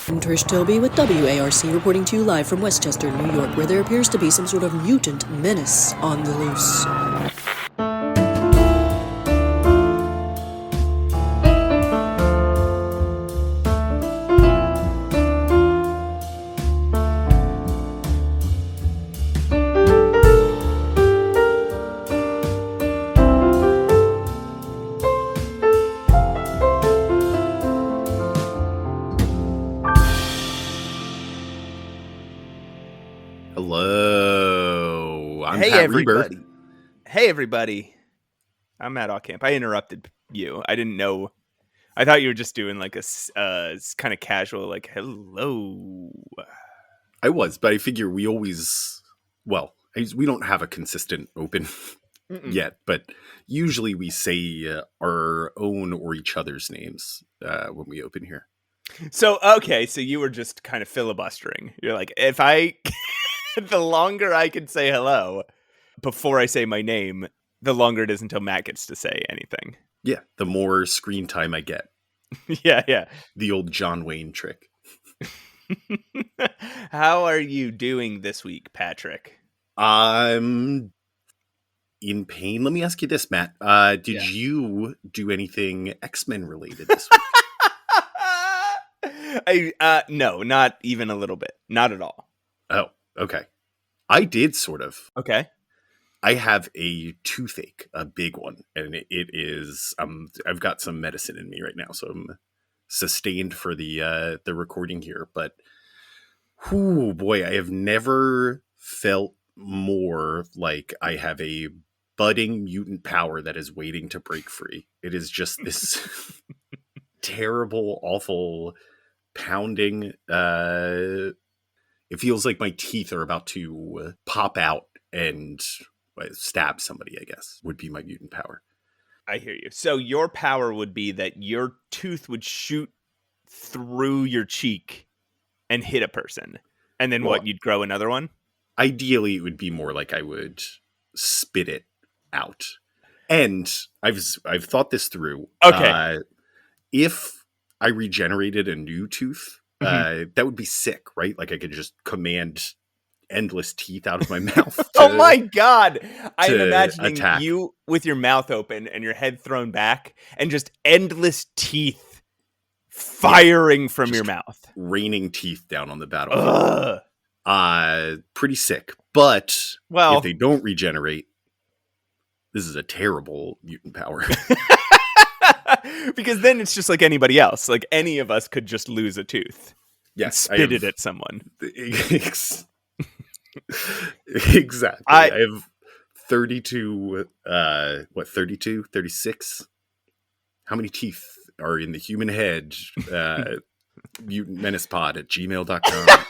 I'm Trish Toby with WARC reporting to you live from Westchester, New York, where there appears to be some sort of mutant menace on the loose. Hello, I'm Hey Pat everybody. Reber. Hey everybody. I'm Matt Allcamp. I interrupted you. I didn't know. I thought you were just doing like a kind of casual, like, hello. I was, but I figure we always, we don't have a consistent open yet, but usually we say our own or each other's names when we open here. So you were just kind of filibustering. You're like, if I, the longer I can say hello before I say my name, the longer it is until Matt gets to say anything. Yeah, the more screen time I get. Yeah. The old John Wayne trick. How are you doing this week, Patrick? I'm in pain. Let me ask you this, Matt. Did you do anything X-Men related this week? No, not even a little bit. Not at all. Oh, okay. I did sort of. Okay. I have a toothache, a big one, and it is. I've got some medicine in me right now, so I'm sustained for the recording here. But, whoo, boy, I have never felt more like I have a budding mutant power that is waiting to break free. It is just this terrible, awful pounding. It feels like my teeth are about to pop out and stab somebody, I guess, would be my mutant power. I hear you. So your power would be that your tooth would shoot through your cheek and hit a person. And then you'd grow another one? Ideally, it would be more like I would spit it out. And I've thought this through. Okay. If I regenerated a new tooth, that would be sick, right? Like I could just command endless teeth out of my mouth. Oh my god! I'm imagining attack. You with your mouth open and your head thrown back and just endless teeth firing from your mouth. Raining teeth down on the battlefield. Pretty sick. But if they don't regenerate, this is a terrible mutant power. Because then it's just like anybody else. Like any of us could just lose a tooth. Yes. Spit it at someone. Exactly. I have 32, 32, 36? How many teeth are in the human head? Mutant Menace Pod at gmail.com.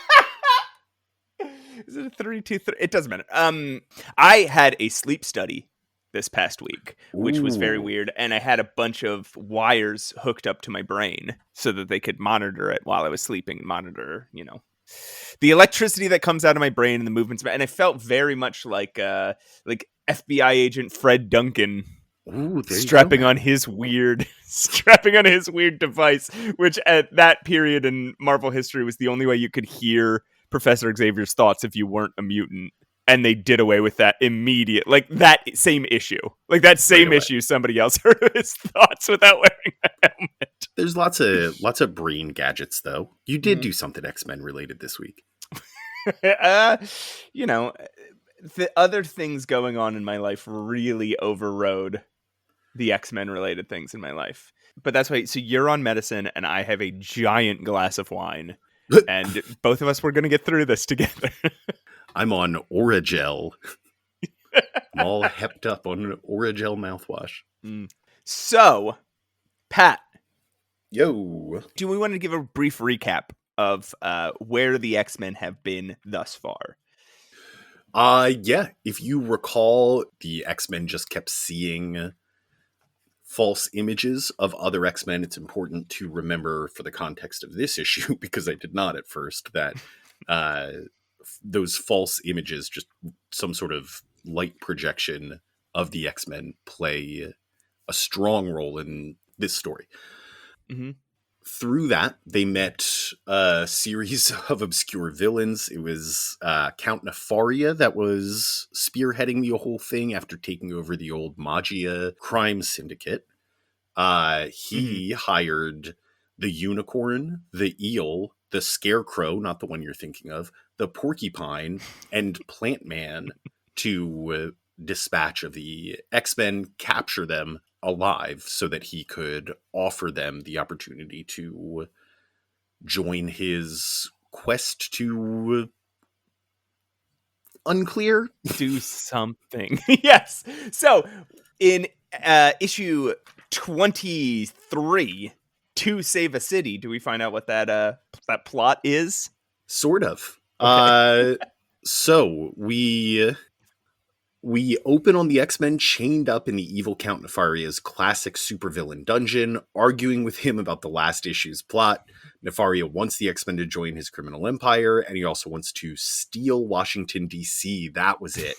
Is it a 32? It doesn't matter. I had a sleep study this past week, which was very weird. And I had a bunch of wires hooked up to my brain so that they could monitor it while I was sleeping, monitor, the electricity that comes out of my brain and the movements. And I felt very much like FBI agent Fred Duncan strapping on his weird device, which at that period in Marvel history was the only way you could hear Professor Xavier's thoughts if you weren't a mutant. And they did away with that immediate, that same issue. Somebody else heard his thoughts without wearing a helmet. There's lots of brain gadgets, though. You did do something X-Men related this week. The other things going on in my life really overrode the X-Men related things in my life. But that's why. So you're on medicine, and I have a giant glass of wine, and both of us were going to get through this together. I'm on Oragel. I'm all hepped up on Oragel mouthwash. So, Pat. Yo. Do we want to give a brief recap of where the X-Men have been thus far? Yeah. If you recall, the X-Men just kept seeing false images of other X-Men. It's important to remember for the context of this issue, because I did not at first, that those false images, just some sort of light projection of the X-Men, play a strong role in this story. through that, they met a series of obscure villains. It was Count Nefaria that was spearheading the whole thing after taking over the old Magia crime syndicate. He hired the unicorn, the eel, the scarecrow, not the one you're thinking of, the porcupine, and Plant Man to dispatch of the X-Men, capture them alive so that he could offer them the opportunity to join his quest to unclear do something. Yes. So in issue 23, To Save a City, do we find out what that plot is? Sort of. Okay. So we open on the X-Men chained up in the evil Count Nefaria's classic supervillain dungeon, arguing with him about the last issue's plot. Nefaria wants the X-Men to join his criminal empire, and he also wants to steal Washington, D.C. That was it.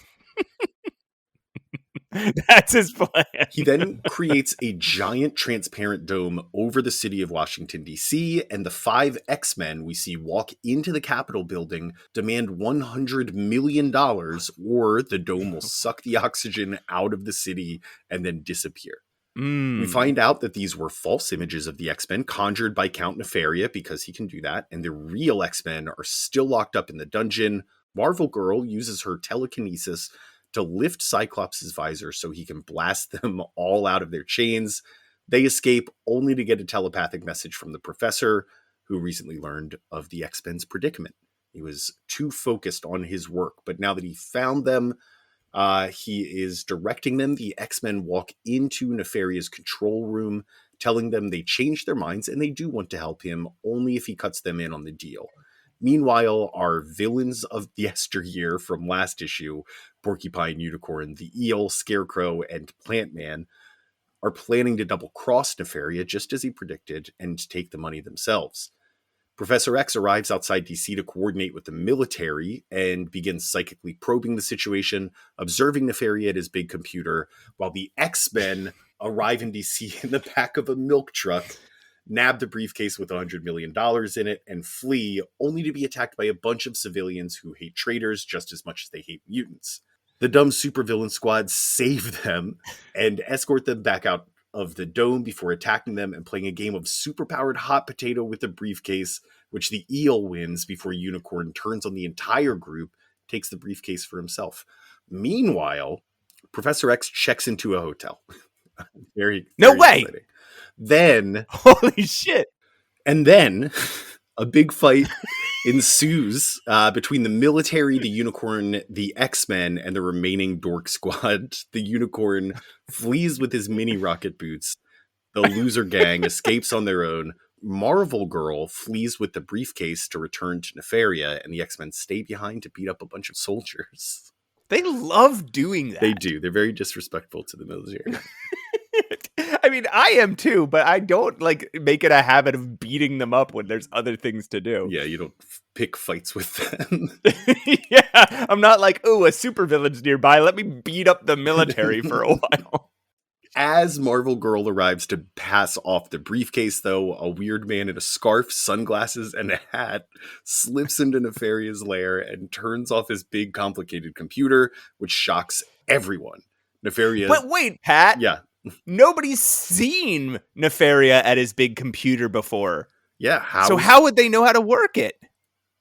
That's his plan. He then creates a giant transparent dome over the city of Washington, D.C., and the 5 X-Men we see walk into the Capitol building demand $100 million, or the dome will suck the oxygen out of the city and then disappear. We find out that these were false images of the X-Men conjured by Count Nefaria, because he can do that, and the real X-Men are still locked up in the dungeon. Marvel Girl uses her telekinesis to lift Cyclops' visor so he can blast them all out of their chains. They escape only to get a telepathic message from the professor, who recently learned of the X-Men's predicament. He was too focused on his work, but now that he found them, he is directing them. The X-Men walk into Nefaria's control room, telling them they changed their minds and they do want to help him, only if he cuts them in on the deal. Meanwhile, our villains of yesteryear from last issue, Porcupine, Unicorn, the Eel, Scarecrow, and Plant Man, are planning to double-cross Nefaria just as he predicted and take the money themselves. Professor X arrives outside DC to coordinate with the military and begins psychically probing the situation, observing Nefaria at his big computer, while the X-Men arrive in DC in the back of a milk truck, nab the briefcase with $100 million in it, and flee, only to be attacked by a bunch of civilians who hate traitors just as much as they hate mutants. The dumb supervillain squad save them and escort them back out of the dome before attacking them and playing a game of superpowered hot potato with the briefcase, which the Eel wins before Unicorn turns on the entire group, takes the briefcase for himself. Meanwhile, Professor X checks into a hotel. very way. Exciting. Then, holy shit. And then a big fight ensues between the military, the Unicorn, the X-Men, and the remaining Dork Squad. The Unicorn flees with his mini rocket boots. The loser gang escapes on their own. Marvel Girl flees with the briefcase to return to Nefaria, and the X-Men stay behind to beat up a bunch of soldiers. They love doing that. They do. They're very disrespectful to the military. I mean, I am too, but I don't make it a habit of beating them up when there's other things to do. Yeah, you don't pick fights with them. Yeah, I'm not like, oh, a supervillain's nearby. Let me beat up the military for a while. As Marvel Girl arrives to pass off the briefcase, though, a weird man in a scarf, sunglasses, and a hat slips into Nefaria's lair and turns off his big, complicated computer, which shocks everyone. Nefaria... But wait, Pat. Yeah. Nobody's seen Nefaria at his big computer before. Yeah. So how would they know how to work it?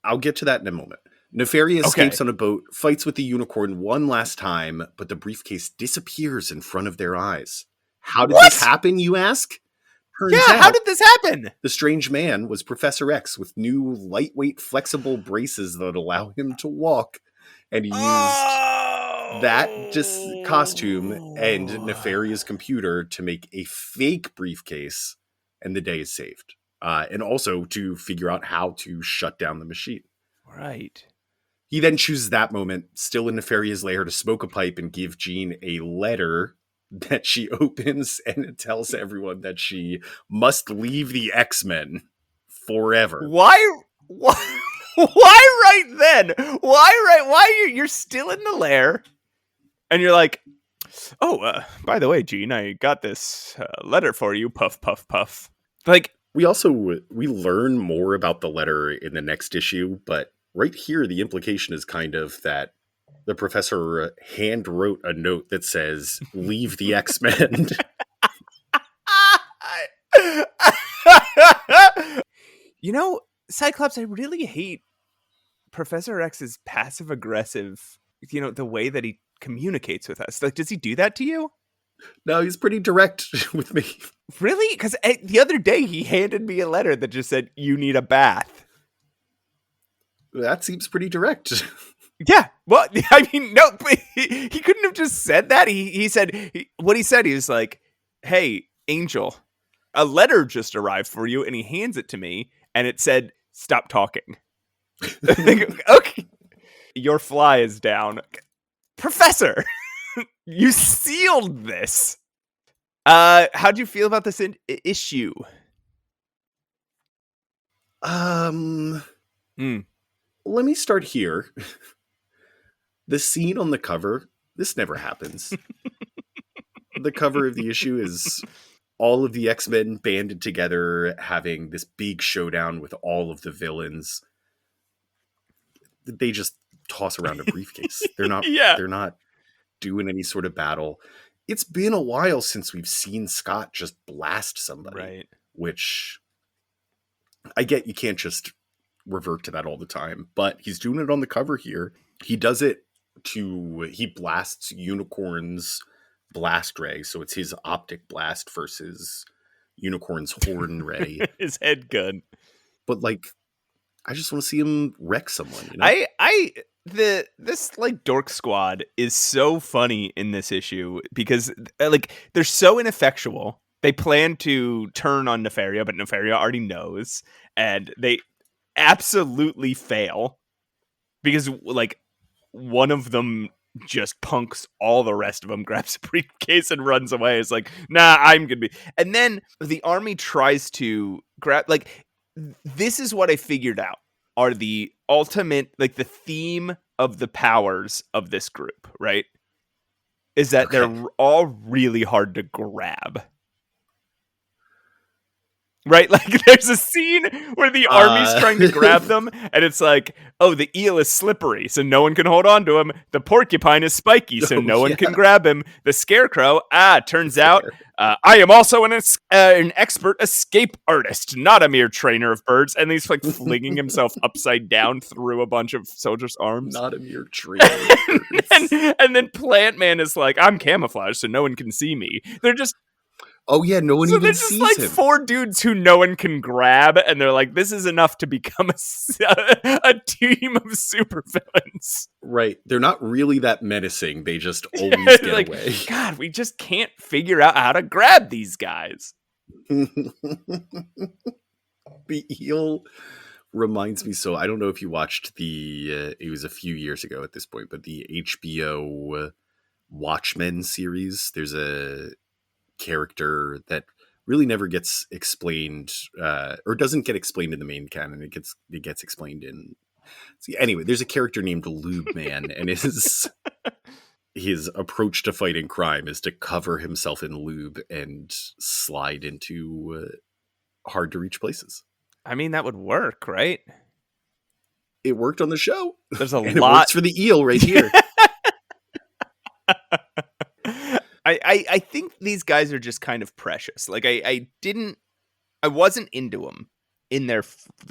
I'll get to that in a moment. Nefaria escapes on a boat, fights with the Unicorn one last time, but the briefcase disappears in front of their eyes. How did this happen, you ask? Turns out, how did this happen? The strange man was Professor X with new lightweight flexible braces that allow him to walk, and he used that costume and Nefaria's computer to make a fake briefcase, and the day is saved. And also to figure out how to shut down the machine. Right. He then chooses that moment, still in Nefaria's lair, to smoke a pipe and give Jean a letter that she opens, and it tells everyone that she must leave the X-Men forever. Why right then? Why you're still in the lair, and you're like, oh, by the way, Jean, I got this letter for you, puff, puff, puff. Like, We learn more about the letter in the next issue, but right here the implication is kind of that the professor hand wrote a note that says leave the X-Men. You know, Cyclops, I really hate Professor X's passive aggressive, the way that he communicates with us. Like, does he do that to you? No, he's pretty direct with me. Really? Because the other day he handed me a letter that just said, "You need a bath." That seems pretty direct. Yeah. Well, I mean, no, but he couldn't have just said that. He said, what he said, he was like, "Hey, Angel, a letter just arrived for you." And he hands it to me and it said, "Stop talking." Okay. Your fly is down. Professor, you sealed this. How'd you feel about this issue? Let me start here. The scene on the cover, this never happens. The cover of the issue is all of the X-Men banded together, having this big showdown with all of the villains. They just toss around a briefcase. They're not They're not doing any sort of battle. It's been a while since we've seen Scott just blast somebody. Right. Which I get, you can't just revert to that all the time, but he's doing it on the cover here. He does it he blasts Unicorn's blast ray, so it's his optic blast versus Unicorn's horn ray. His head gun. But like, I just want to see him wreck someone, you know? This like dork squad is so funny in this issue because like they're so ineffectual. They plan to turn on Nefaria, but Nefaria already knows, and they absolutely fail because like one of them just punks all the rest of them, grabs a briefcase and runs away. It's like, nah, I'm gonna be. And then the army tries to grab. Like, this is what I figured out are the ultimate, like the theme of the powers of this group, right? Is that they're all really hard to grab. Right? Like, there's a scene where the army's trying to grab them, and it's like, oh, the eel is slippery, so no one can hold on to him. The porcupine is spiky, so no one can grab him. The scarecrow, turns out, I am also an expert escape artist, not a mere trainer of birds. And he's like flinging himself upside down through a bunch of soldiers' arms. Not a mere trainer of birds. and then Plant Man is like, I'm camouflaged, so no one can see me. They're just... Oh yeah, no one even sees him. They're just like four dudes who no one can grab, and they're like, this is enough to become a team of supervillains. Right. They're not really that menacing. They just always get like, away. God, we just can't figure out how to grab these guys. The eel reminds me, so I don't know if you watched it was a few years ago at this point, but the HBO Watchmen series. There's a character that really never gets explained or doesn't get explained in the main canon. It gets explained in anyway, there's a character named Lube Man, and his approach to fighting crime is to cover himself in lube and slide into hard to reach places. I mean, that would work, right? It worked on the show. There's a lot. It works for the eel right here. I think these guys are just kind of precious. Like I wasn't into them in the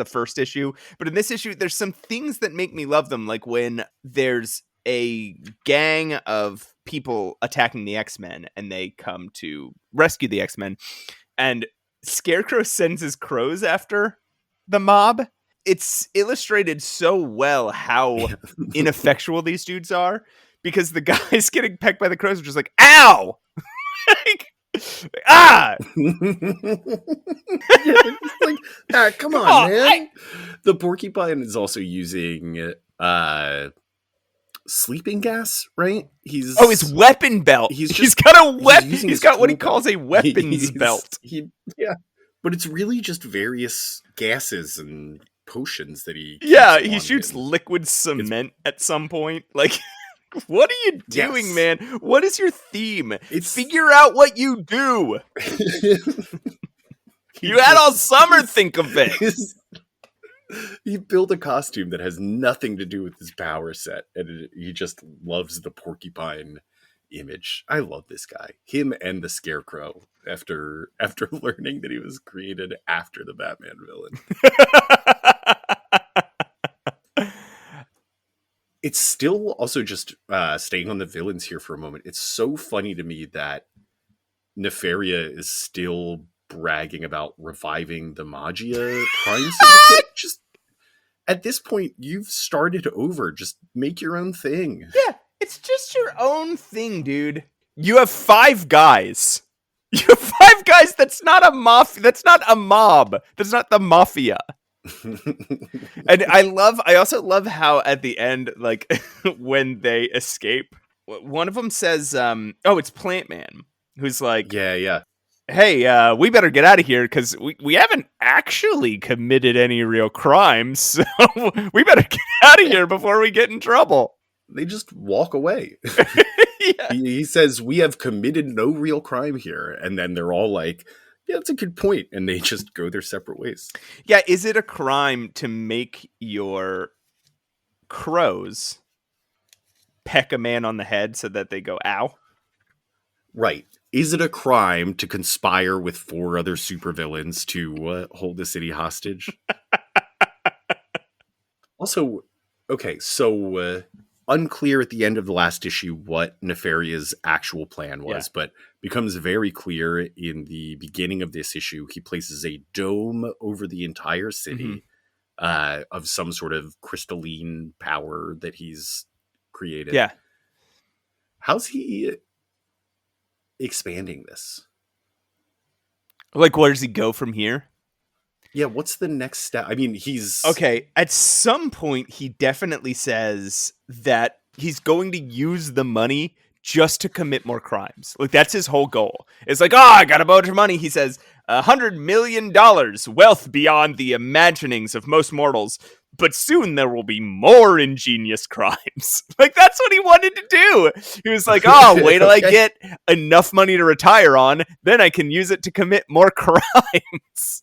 first issue, but in this issue, there's some things that make me love them. Like when there's a gang of people attacking the X-Men and they come to rescue the X-Men, and Scarecrow sends his crows after the mob. It's illustrated so well how ineffectual these dudes are. Because the guys getting pecked by the crows are just like, ow! Come on, man. The porcupine is also using sleeping gas, right? His weapon belt. He's got a weapon. He's got what he calls a weapons belt. But it's really just various gases and potions that he... Yeah, he shoots liquid cement at some point. Like... What are you doing, man? What is your theme? Figure out what you do. You had all summer to think of it. He built a costume that has nothing to do with his power set, and he just loves the porcupine image. I love this guy. Him and the Scarecrow after learning that he was created after the Batman villain. It's still also just staying on the villains here for a moment. It's so funny to me that Nefaria is still bragging about reviving the Magia crime syndicate. Just at this point, you've started over. Just make your own thing. Yeah, it's just your own thing, dude. You have 5 guys. You have 5 guys. That's not a mafia. That's not a mob. That's not the mafia. And I also love how at the end, like when they escape, one of them says, it's Plant Man, who's like, yeah. Hey, we better get out of here because we haven't actually committed any real crimes. So we better get out of here before we get in trouble. They just walk away. Yeah. He says, we have committed no real crime here. And then they're all like, yeah, that's a good point. And they just go their separate ways. Yeah, is it a crime to make your crows peck a man on the head so that they go, ow? Right. Is it a crime to conspire with 4 other supervillains to hold the city hostage? Also, okay, so unclear at the end of the last issue what Nefaria's actual plan was, but becomes very clear in the beginning of this issue. He places a dome over the entire city of some sort of crystalline power that he's created. Yeah. How's he expanding this? Like, where does he go from here? Yeah, what's the next step? I mean, he's... Okay, at some point, he definitely says that he's going to use the money just to commit more crimes. Like, that's his whole goal. It's like, I got a bunch of money. He says, $100 million, wealth beyond the imaginings of most mortals. But soon there will be more ingenious crimes. Like, that's what he wanted to do. He was like, wait till I get enough money to retire on. Then I can use it to commit more crimes.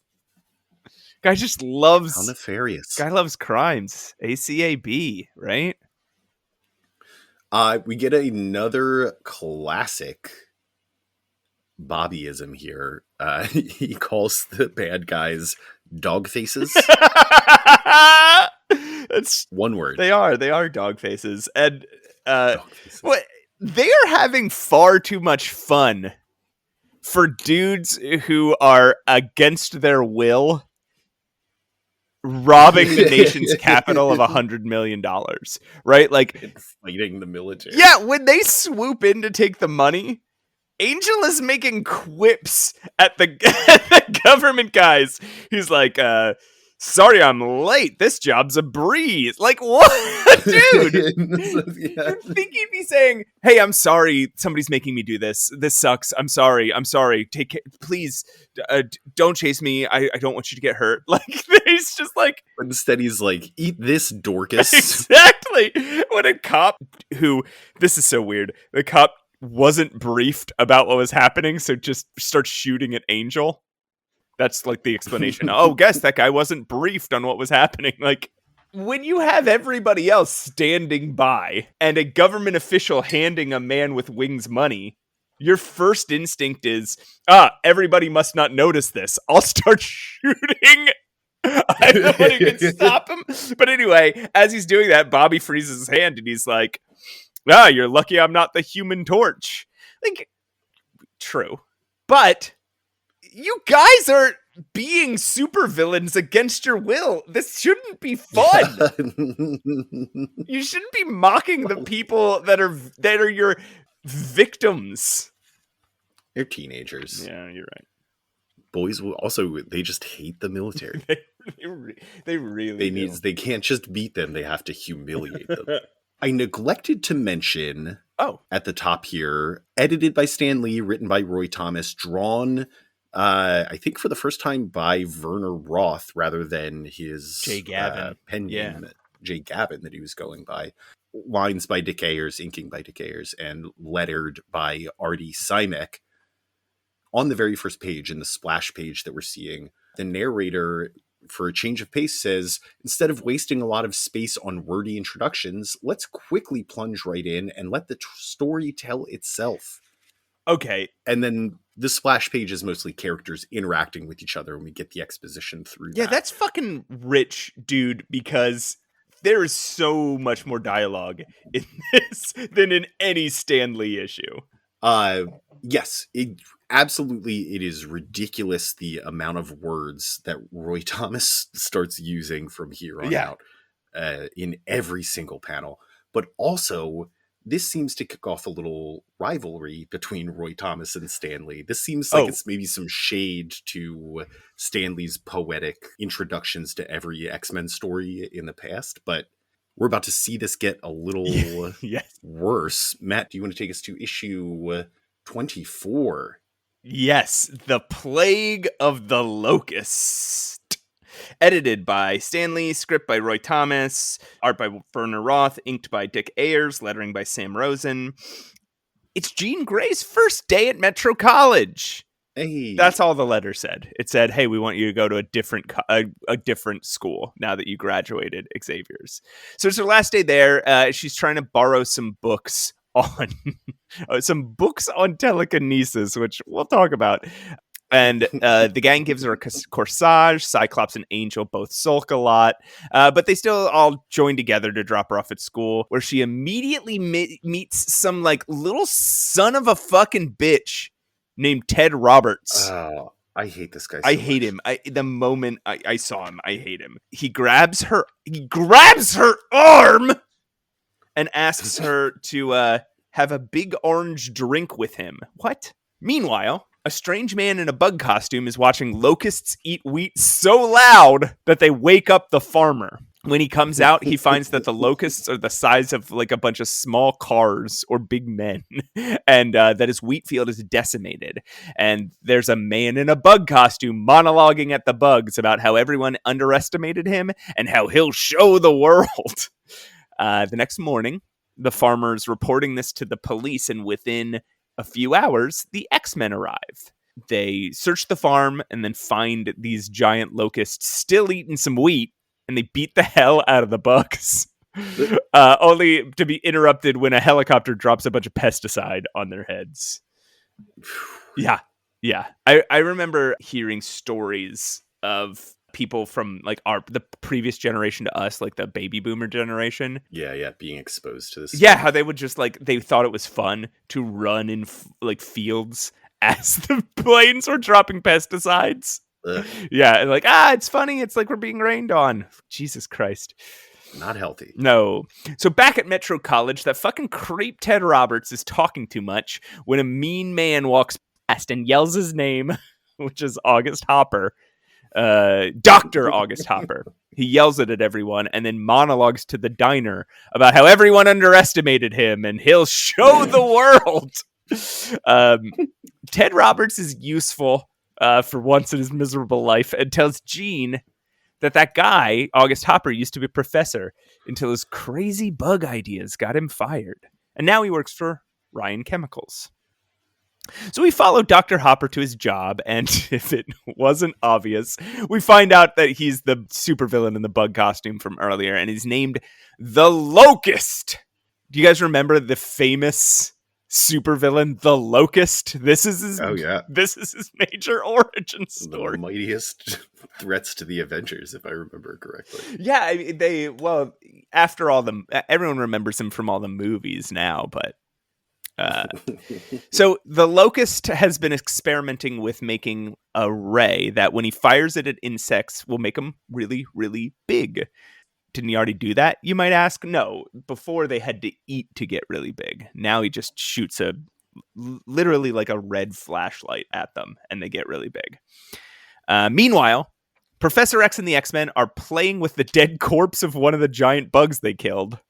Guy just loves... How nefarious. Guy loves crimes. ACAB, right? We get another classic Bobbyism here. He calls the bad guys dog faces. That's one word. They are dog faces. And dog faces. They are having far too much fun for dudes who are against their will robbing the nation's capital of $100 million, right? Like, and fighting the military. Yeah, when they swoop in to take the money, Angel is making quips at the government guys. He's like, sorry I'm late. This job's a breeze. Like, what? Dude! You'd think he'd be saying, hey, I'm sorry. Somebody's making me do this. This sucks. I'm sorry. Take care. Please, don't chase me. I don't want you to get hurt. Like, he's just like... Instead, he's like, eat this, Dorcas. Exactly. When a cop who... This is so weird. The cop wasn't briefed about what was happening, so just starts shooting at Angel. That's like the explanation. Guess that guy wasn't briefed on what was happening. Like, when you have everybody else standing by and a government official handing a man with wings money, your first instinct is, everybody must not notice this. I'll start shooting. I'm the one who can stop him. But anyway, as he's doing that, Bobby freezes his hand and he's like, you're lucky I'm not the Human Torch. Like, true. But you guys are being supervillains against your will. This shouldn't be fun. You shouldn't be mocking the people that are your victims. They're teenagers. Yeah, you're right. Boys will also, they just hate the military. They really do. They can't just beat them, they have to humiliate them. I neglected to mention at the top here, edited by Stan Lee, written by Roy Thomas, drawn I think for the first time by Werner Roth rather than his Jay Gavin. Pen name, Jay Gavin, that he was going by. Lines by Dick Ayers, inking by Dick Ayers, and lettered by Artie Simek. on the very first page, in the splash page that we're seeing, the narrator, for a change of pace, says, instead of wasting a lot of space on wordy introductions, let's quickly plunge right in and let the story tell itself. Okay. And then the splash page is mostly characters interacting with each other, and we get the exposition through that. Yeah, that's fucking rich, dude, because there is so much more dialogue in this than in any Stan Lee issue. Yes, absolutely. It is ridiculous the amount of words that Roy Thomas starts using from here on out in every single panel. But also, this seems to kick off a little rivalry between Roy Thomas and Stan Lee. This seems like it's maybe some shade to Stan Lee's poetic introductions to every X-Men story in the past, but we're about to see this get a little worse. Matt, do you want to take us to issue 24? Yes, The Plague of the Locust. Edited by Stan Lee, script by Roy Thomas, art by Werner Roth, inked by Dick Ayers, lettering by Sam Rosen. It's Jean Grey's first day at Metro College. Hey. That's all the letter said. It said, hey, we want you to go to a different school now that you graduated Xavier's. So it's her last day there. She's trying to borrow some books on telekinesis, which we'll talk about. And the gang gives her a corsage. Cyclops and Angel both sulk a lot. But they still all join together to drop her off at school, where she immediately meets some like little son of a fucking bitch named Ted Roberts. Oh, I hate this guy so I hate him. The moment I saw him, I hate him. He grabs her arm and asks her to have a big orange drink with him. What? Meanwhile, a strange man in a bug costume is watching locusts eat wheat so loud that they wake up the farmer. When he comes out, he finds that the locusts are the size of like a bunch of small cars or big men, and that his wheat field is decimated. And there's a man in a bug costume monologuing at the bugs about how everyone underestimated him and how he'll show the world. The next morning, the farmer's reporting this to the police, and within a few hours, the X-Men arrive. They search the farm and then find these giant locusts still eating some wheat, and they beat the hell out of the bugs. Only to be interrupted when a helicopter drops a bunch of pesticide on their heads. Yeah. I remember hearing stories of people from like the previous generation to us, like the baby boomer generation. Yeah, being exposed to this. Yeah, how they would just like, they thought it was fun to run in like fields as the planes were dropping pesticides. Ugh. Yeah, and like, it's funny. It's like we're being rained on. Jesus Christ. Not healthy. No. So back at Metro College, that fucking creep Ted Roberts is talking too much when a mean man walks past and yells his name, which is August Hopper. Dr. August Hopper. He yells it at everyone and then monologues to the diner about how everyone underestimated him and he'll show the world. Ted Roberts is useful for once in his miserable life, and tells Jean that guy, August Hopper, used to be a professor until his crazy bug ideas got him fired. And now he works for Ryan Chemicals. So we follow Dr. Hopper to his job, and if it wasn't obvious, we find out that he's the supervillain in the bug costume from earlier, and he's named the Locust. Do you guys remember the famous supervillain, the Locust? This is his major origin story. The mightiest threats to the Avengers, if I remember correctly. Yeah, I mean, after all everyone remembers him from all the movies now, but so the Locust has been experimenting with making a ray that when he fires it at insects will make them really, really big. Didn't he already do that, you might ask? No, before they had to eat to get really big. Now he just shoots literally like a red flashlight at them and they get really big. Meanwhile, Professor X and the X-Men are playing with the dead corpse of one of the giant bugs they killed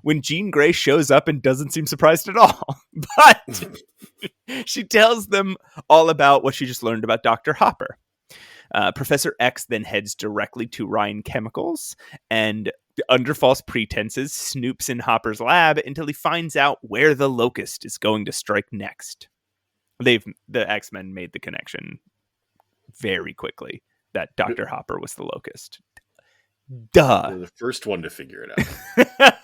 when Jean Grey shows up and doesn't seem surprised at all. But she tells them all about what she just learned about Dr. Hopper. Professor X then heads directly to Ryan Chemicals and, under false pretenses, snoops in Hopper's lab until he finds out where the Locust is going to strike next. The X-Men made the connection very quickly that Dr. Hopper was the Locust. Duh. They're the first one to figure it out.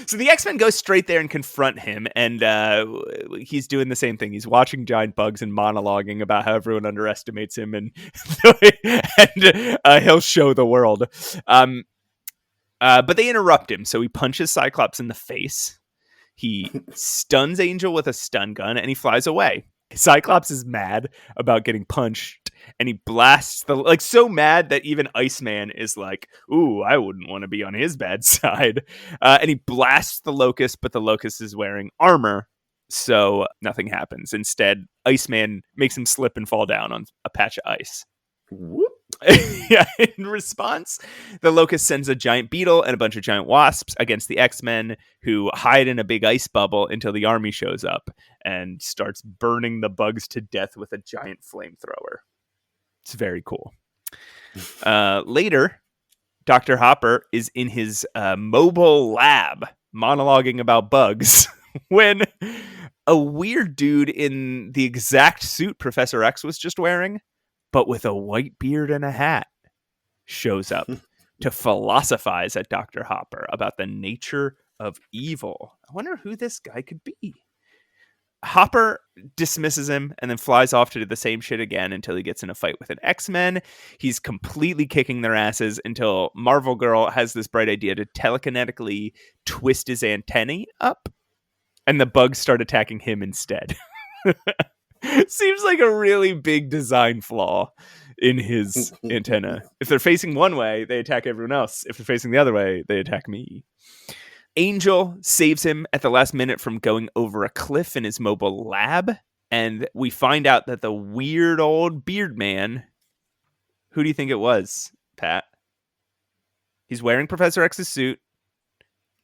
So the X-Men go straight there and confront him, and he's doing the same thing. He's watching giant bugs and monologuing about how everyone underestimates him, and he'll show the world. But they interrupt him, so he punches Cyclops in the face. He stuns Angel with a stun gun, and he flies away. Cyclops is mad about getting punched, and he blasts so mad that even Iceman is like, ooh, I wouldn't want to be on his bad side. And he blasts the Locust, but the Locust is wearing armor, so nothing happens. Instead, Iceman makes him slip and fall down on a patch of ice. Whoop. Yeah, in response, the Locust sends a giant beetle and a bunch of giant wasps against the X-Men, who hide in a big ice bubble until the army shows up and starts burning the bugs to death with a giant flamethrower. It's very cool. Later, Dr. Hopper is in his mobile lab monologuing about bugs when a weird dude in the exact suit Professor X was just wearing, but with a white beard and a hat, shows up to philosophize at Dr. Hopper about the nature of evil. I wonder who this guy could be. Hopper dismisses him and then flies off to do the same shit again until he gets in a fight with an X-Men. He's completely kicking their asses until Marvel Girl has this bright idea to telekinetically twist his antennae up, and the bugs start attacking him instead. Seems like a really big design flaw in his antenna. If they're facing one way, they attack everyone else. If they're facing the other way, they attack me. Angel saves him at the last minute from going over a cliff in his mobile lab. And we find out that the weird old beard man, who do you think it was, Pat? He's wearing Professor X's suit.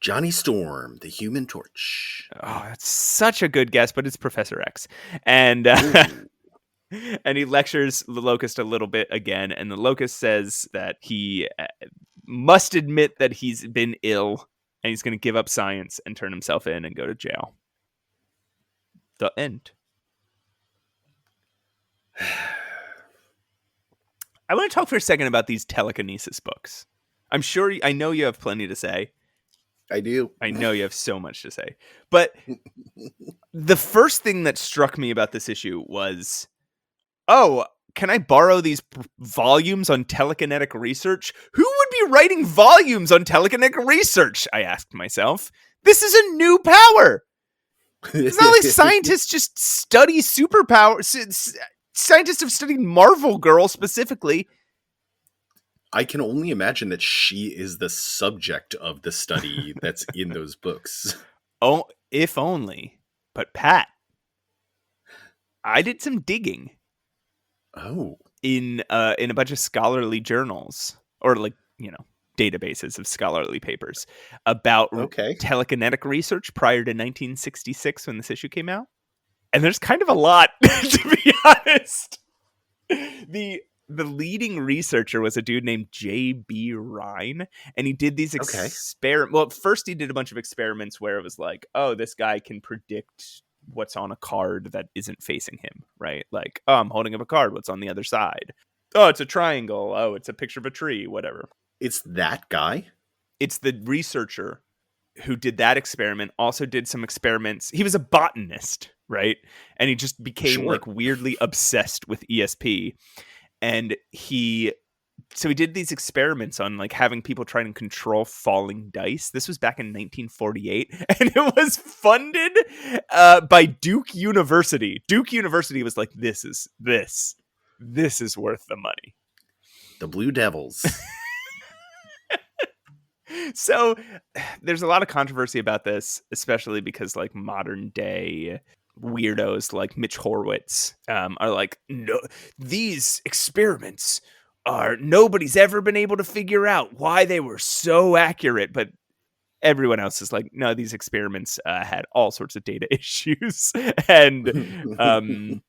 Johnny Storm, the Human Torch. Oh, that's such a good guess, but it's Professor X. And and he lectures the Locust a little bit again. And the Locust says that he must admit that he's been ill and he's going to give up science and turn himself in and go to jail. The end. I want to talk for a second about these telekinesis books. I know you have plenty to say. I do. I know you have so much to say. But the first thing that struck me about this issue was, oh, can I borrow these volumes on telekinetic research? Who would be writing volumes on telekinetic research? I asked myself. This is a new power. It's not like scientists just study superpowers. Scientists have studied Marvel Girl specifically. I can only imagine that she is the subject of the study that's in those books. Oh, if only. But Pat, I did some digging. Oh. In a bunch of scholarly journals, or databases of scholarly papers about telekinetic research prior to 1966 when this issue came out. And there's kind of a lot, to be honest. The leading researcher was a dude named J.B. Rhine, and he did these experiments. Well, first he did a bunch of experiments where it was like, oh, this guy can predict what's on a card that isn't facing him, right? Like, oh, I'm holding up a card. What's on the other side? Oh, it's a triangle. Oh, it's a picture of a tree, whatever. It's that guy? It's the researcher who did that experiment, also did some experiments. He was a botanist, right? And he just became weirdly obsessed with ESP. And he did these experiments on having people try and control falling dice. This was back in 1948, and it was funded by Duke University. Duke University was like, this is worth the money. The Blue Devils. So there's a lot of controversy about this, especially because modern day weirdos like Mitch Horowitz are like, no, these experiments nobody's ever been able to figure out why they were so accurate. But everyone else is like, no, these experiments had all sorts of data issues, and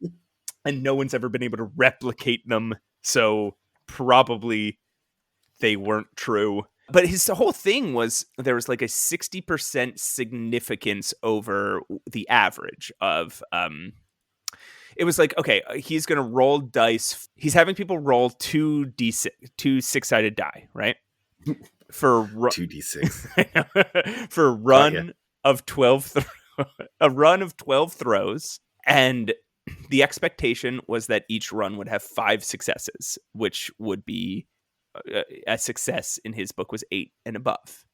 no one's ever been able to replicate them. So probably they weren't true. But his whole thing was there was a 60% significance over the average of it was like, okay, he's going to roll dice. He's having people roll 2 six-sided die, right? For 2d6 for a run of 12 a run of 12 throws, and the expectation was that each run would have 5 successes, which would be a success in his book was 8 and above.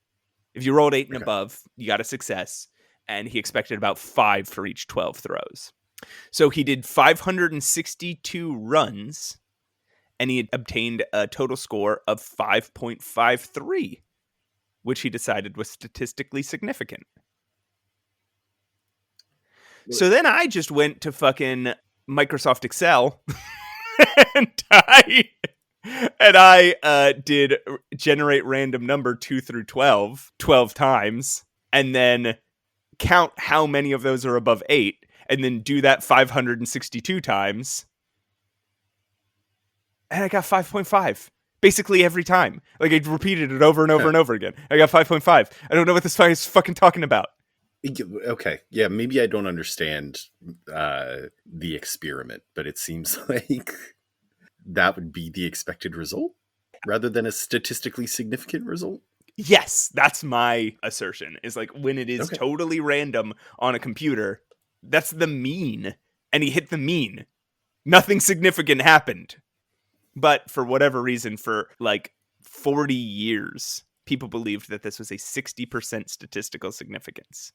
If you rolled 8 and above, you got a success, and he expected about 5 for each 12 throws. So he did 562 runs, and he had obtained a total score of 5.53, which he decided was statistically significant. So then I just went to fucking Microsoft Excel and I did generate random number 2 through 12 times, and then count how many of those are above 8, and then do that 562 times. And I got 5.5 basically every time. Like, I repeated it over and over and over again. I got 5.5. I don't know what this guy is fucking talking about. Okay. Yeah, maybe I don't understand the experiment, but it seems like that would be the expected result rather than a statistically significant result. Yes, that's my assertion. Is like, when it is totally random on a computer, that's the mean. And he hit the mean. Nothing significant happened. But for whatever reason, for like 40 years, people believed that this was a 60% statistical significance.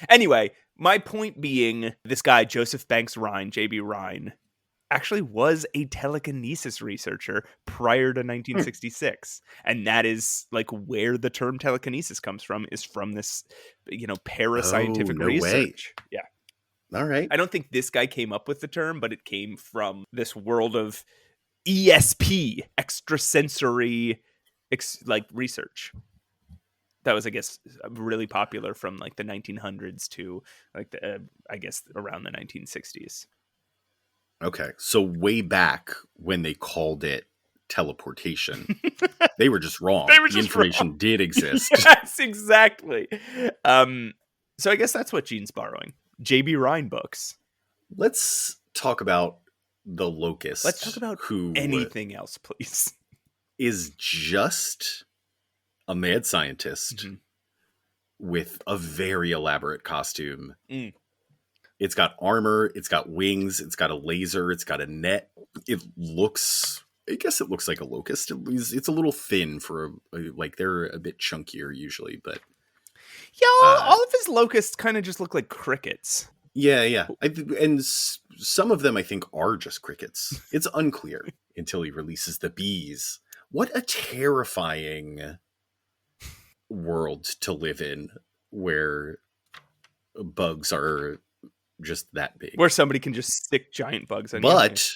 Anyway, my point being, this guy, Joseph Banks Rhine, J.B. Rhine, actually was a telekinesis researcher prior to 1966. And that is like where the term telekinesis comes from, is from this, parascientific research. Way. Yeah. All right. I don't think this guy came up with the term, but it came from this world of ESP, extrasensory research. That was, I guess, really popular from like the 1900s to like I guess around the 1960s. Okay, so way back when they called it teleportation, they were just wrong. The information did exist. Yes, exactly. So I guess that's what Gene's borrowing. J.B. Rhine books. Let's talk about the LOCUST. Let's talk about anything else, please. Is just a mad scientist with a very elaborate costume. It's got armor, it's got wings, it's got a laser, it's got a net. I guess it looks like a locust. It's a little thin for like, they're a bit chunkier usually, but yeah, all of his locusts kind of just look like crickets. Yeah. And some of them I think are just crickets. It's unclear until he releases the bees. What a terrifying world to live in, where bugs are just that big, where somebody can just stick giant bugs on but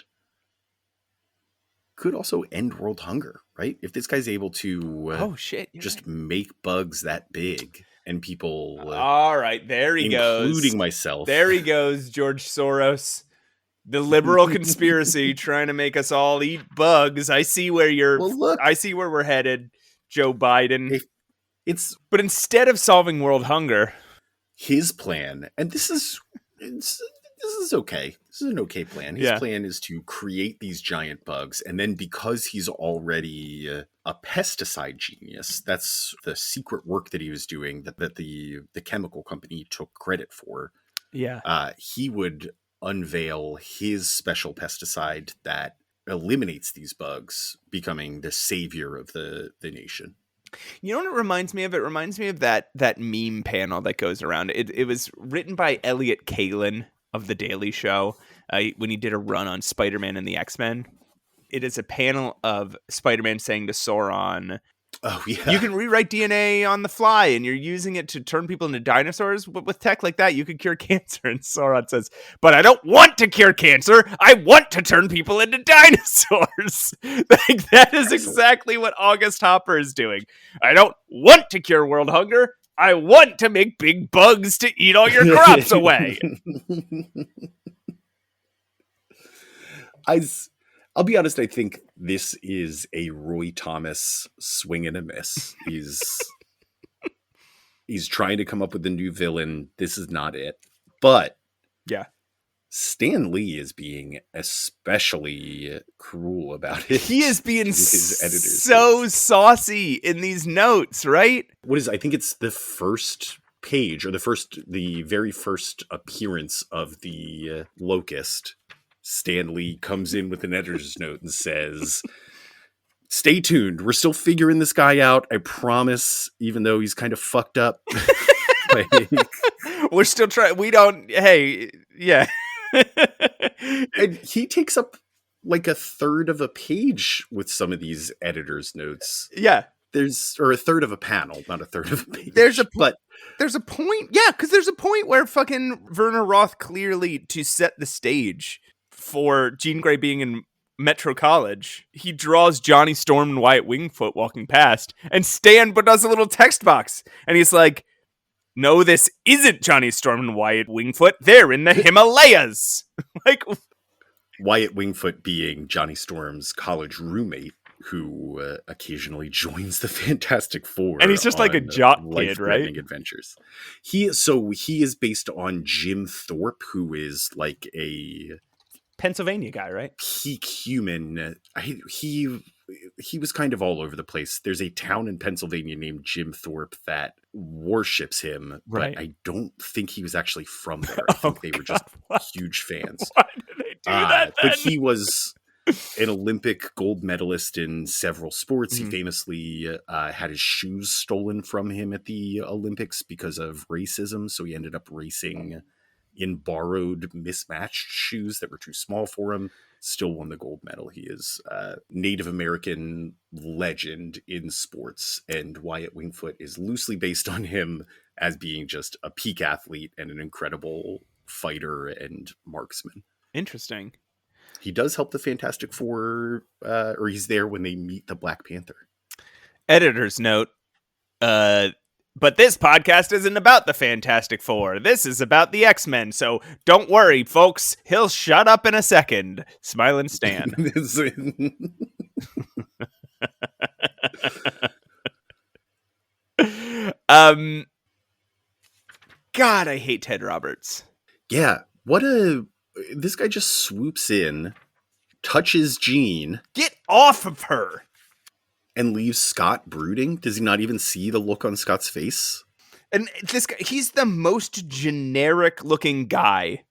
could also end world hunger, right? If this guy's able to just make bugs that big, and people all right, there he goes, including myself, there he goes, George Soros, the liberal conspiracy trying to make us all eat bugs. I see where I see where we're headed, Joe Biden. But instead of solving world hunger, his plan, and this is okay. This is an okay plan. His plan is to create these giant bugs, and then because he's already a pesticide genius, that's the secret work that he was doing that the chemical company took credit for. Yeah. He would unveil his special pesticide that eliminates these bugs, becoming the savior of the nation. You know what it reminds me of? It reminds me of that meme panel that goes around. It was written by Elliot Kalin of The Daily Show when he did a run on Spider-Man and the X-Men. It is a panel of Spider-Man saying to Sauron, "Oh yeah, you can rewrite DNA on the fly, and you're using it to turn people into dinosaurs. With tech like that, you could cure cancer." And Sauron says, "But I don't want to cure cancer. I want to turn people into dinosaurs." Like, that is exactly what August Hopper is doing. I don't want to cure world hunger. I want to make big bugs to eat all your crops away. I'll be honest, I think this is a Roy Thomas swing and a miss. He's trying to come up with a new villain. This is not it. But yeah, Stan Lee is being especially cruel about it. He is being his editors so saucy in these notes, right? I think it's the first page, or the very first appearance of the LOCUST. Stan Lee comes in with an editor's note and says, "Stay tuned. We're still figuring this guy out. I promise, even though he's kind of fucked up." We're still trying. We don't. Hey, yeah. And he takes up like a third of a page with some of these editors' notes. Yeah. Or a third of a panel, not a third of a page. There's a point. Yeah, because there's a point where fucking Werner Roth clearly, to set the stage for Jean Grey being in Metro College, he draws Johnny Storm and Wyatt Wingfoot walking past, and Stan but does a little text box, and he's like, "No, this isn't Johnny Storm and Wyatt Wingfoot. They're in the Himalayas." Like, Wyatt Wingfoot being Johnny Storm's college roommate, who occasionally joins the Fantastic Four, and he's just like a jock kid, right? Adventures. He is based on Jim Thorpe, who is like a Pennsylvania guy, right? Peak human. He was kind of all over the place. There's a town in Pennsylvania named Jim Thorpe that worships him, right. But I don't think he was actually from there. I think they were just huge fans. Why did they do that then? But he was an Olympic gold medalist in several sports. He famously had his shoes stolen from him at the Olympics because of racism, so he ended up racing in borrowed, mismatched shoes that were too small for him. Still won the gold medal. He is a Native American legend in sports, and Wyatt Wingfoot is loosely based on him as being just a peak athlete and an incredible fighter and marksman. Interesting. He does help the Fantastic Four, or he's there when they meet the Black Panther. Editor's note, but this podcast isn't about the Fantastic Four. This is about the X-Men, so don't worry, folks. He'll shut up in a second. Smiling Stan. God, I hate Ted Roberts. Yeah, this guy just swoops in, touches Jean. Get off of her! And leaves Scott brooding? Does he not even see the look on Scott's face? And this guy, he's the most generic looking guy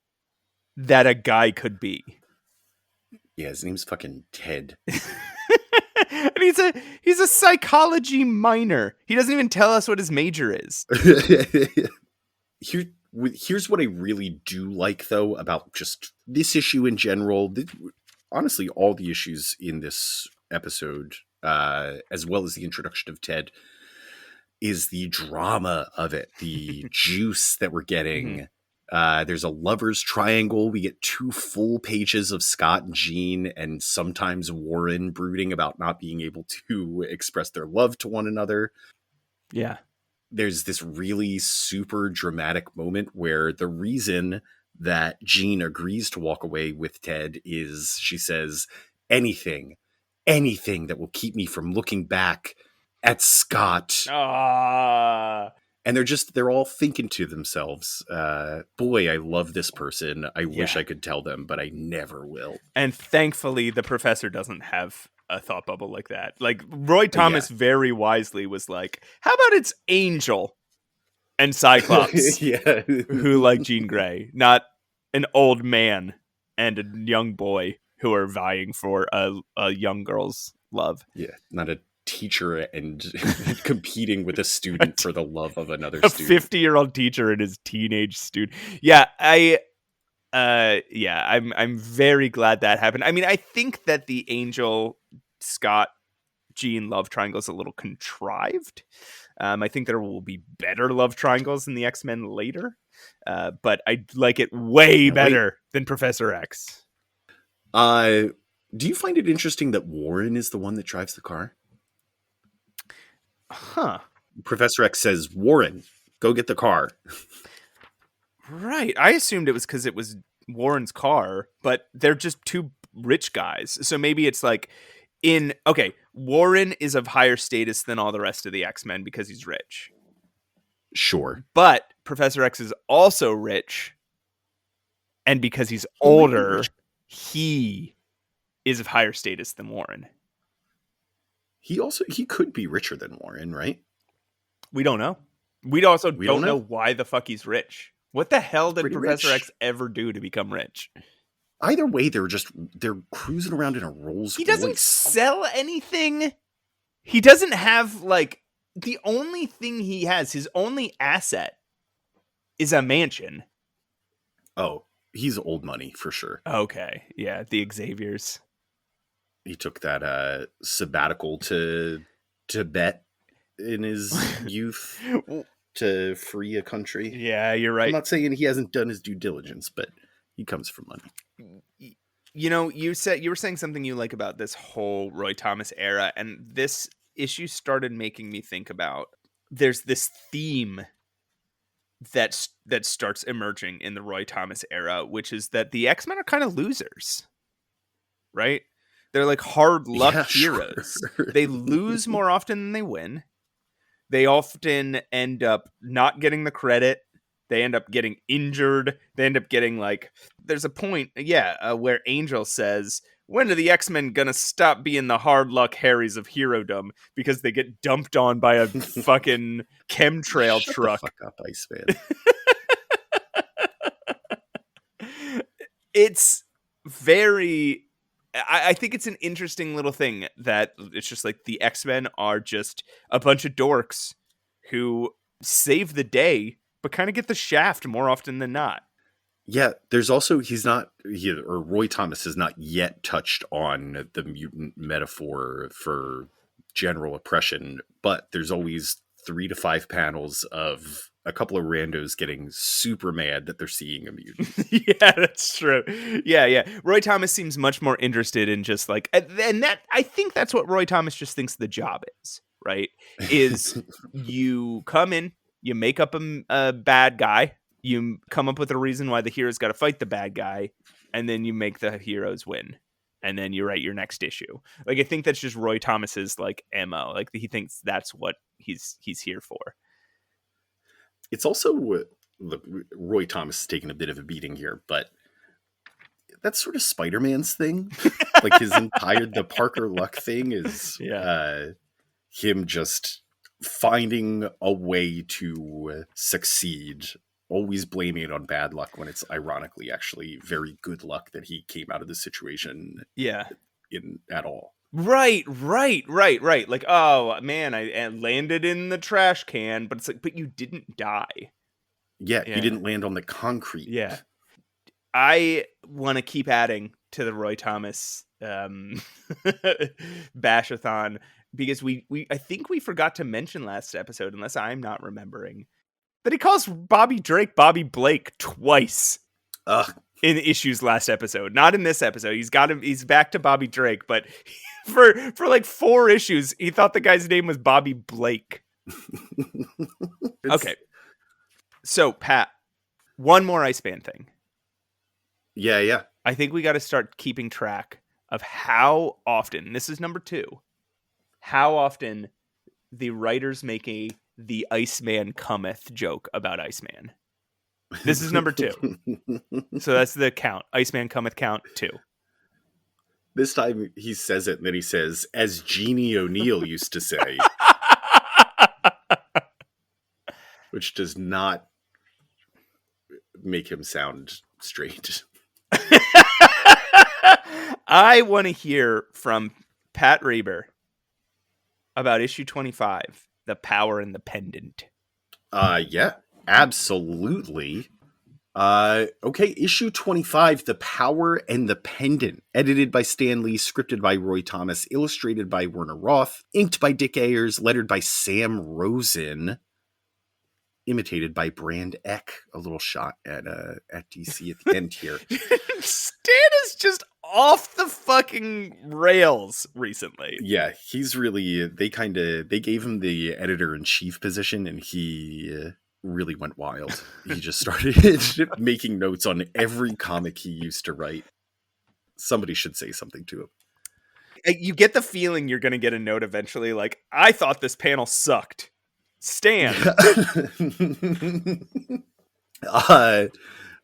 that a guy could be. Yeah, his name's fucking Ted. And he's a psychology minor. He doesn't even tell us what his major is. Here's what I really do like, though, about just this issue in general. Honestly, all the issues in this episode, as well as the introduction of Ted, is the drama of it, the juice that we're getting. There's a lover's triangle. We get 2 full pages of Scott and Jean, and sometimes Warren brooding about not being able to express their love to one another. Yeah. There's this really super dramatic moment where the reason that Jean agrees to walk away with Ted is, she says, anything that will keep me from looking back at Scott. And they're all thinking to themselves, boy, I love this person. I wish I could tell them, but I never will. And thankfully, the professor doesn't have a thought bubble like that. Like, Roy Thomas very wisely was like, how about it's Angel and Cyclops who like Jean Grey, not an old man and a young boy who are vying for a young girl's love. Yeah, not a teacher and competing with a student for the love of another student. A 50-year-old teacher and his teenage student. Yeah, I'm very glad that happened. I mean, I think that the Angel Scott Jean love triangle is a little contrived. I think there will be better love triangles in the X-Men later, but I like it way better than Professor X. Do you find it interesting that Warren is the one that drives the car? Huh. Professor X says, Warren, go get the car. Right. I assumed it was because it was Warren's car, but they're just 2 rich guys. So maybe it's like Warren is of higher status than all the rest of the X-Men because he's rich. Sure. But Professor X is also rich And because he's He might be older, rich. he is of higher status than Warren. He could be richer than Warren, right? We don't know. We also We don't don't know know. why the fuck he's rich. What the hell did Pretty Professor rich. X ever do to become rich? Either way, they're cruising around in a Rolls He doesn't Royce. sell anything. He doesn't have, like, the only thing he has, his only asset, is a mansion. Oh, he's old money for sure. Okay, yeah, the Xaviers. He took that sabbatical to Tibet in his youth to free a country. Yeah, you're right. I'm not saying he hasn't done his due diligence, but he comes from money. You know, you were saying something you like about this whole Roy Thomas era, and this issue started making me think about there's this theme that starts emerging in the Roy Thomas era, which is that the X-Men are kind of losers, right? They're like hard luck heroes. Sure. They lose more often than they win. They often end up not getting the credit. They end up getting injured. They end up getting, like, there's a point, where Angel says, when are the X-Men gonna stop being the hard luck Harrys of herodom because they get dumped on by a fucking chemtrail Shut truck? The fuck up, Iceman. It's very... I think it's an interesting little thing that it's just like the X-Men are just a bunch of dorks who save the day, but kind of get the shaft more often than not. Yeah, there's also Roy Thomas has not yet touched on the mutant metaphor for general oppression, but there's always 3 to 5 panels of a couple of randos getting super mad that they're seeing a mutant. Yeah, that's true. Yeah. Roy Thomas seems much more interested in just like, and that, I think that's what Roy Thomas just thinks the job is, right? Is you come in, you make up a bad guy, you come up with a reason why the hero's got to fight the bad guy, and then you make the heroes win. And then you write your next issue. Like, I think that's just Roy Thomas's, like, MO. Like, he thinks that's what he's here for. It's also Roy Thomas is taking a bit of a beating here, but that's sort of Spider-Man's thing. Like, the Parker Luck thing is him just finding a way to succeed, always blaming it on bad luck when it's ironically actually very good luck that he came out of the situation in at all. Right. Like, oh man, I landed in the trash can, but it's like, but you didn't die. Yeah, he didn't land on the concrete. Yeah. I want to keep adding to the Roy Thomas bashathon because I think we forgot to mention last episode, unless I'm not remembering, that he calls Bobby Drake Bobby Blake twice. In issues last episode, not in this episode. He's back to Bobby Drake, but for like 4 issues, he thought the guy's name was Bobby Blake. Okay. So, Pat, one more Iceman thing. Yeah. I think we got to start keeping track of how often, this is number 2, how often the writers make the Iceman cometh joke about Iceman. This is number 2. So that's the count. Iceman cometh count 2. This time he says it, and then he says, as Jeannie O'Neill used to say. Which does not make him sound straight. I want to hear from Pat Reber about issue 25, The Power and the Pendant. Yeah, absolutely. Okay, issue 25, The Power and the Pendant, edited by Stan Lee, scripted by Roy Thomas, illustrated by Werner Roth, inked by Dick Ayers, lettered by Sam Rosen, imitated by Brand Eck. A little shot at DC at the end here. Stan is just off the fucking rails recently. Yeah, he's really, they gave him the editor-in-chief position, and he really went wild. He just started making notes on every comic he used to write. Somebody should say something to him. You get the feeling you're going to get a note eventually, like, I thought this panel sucked. Stan.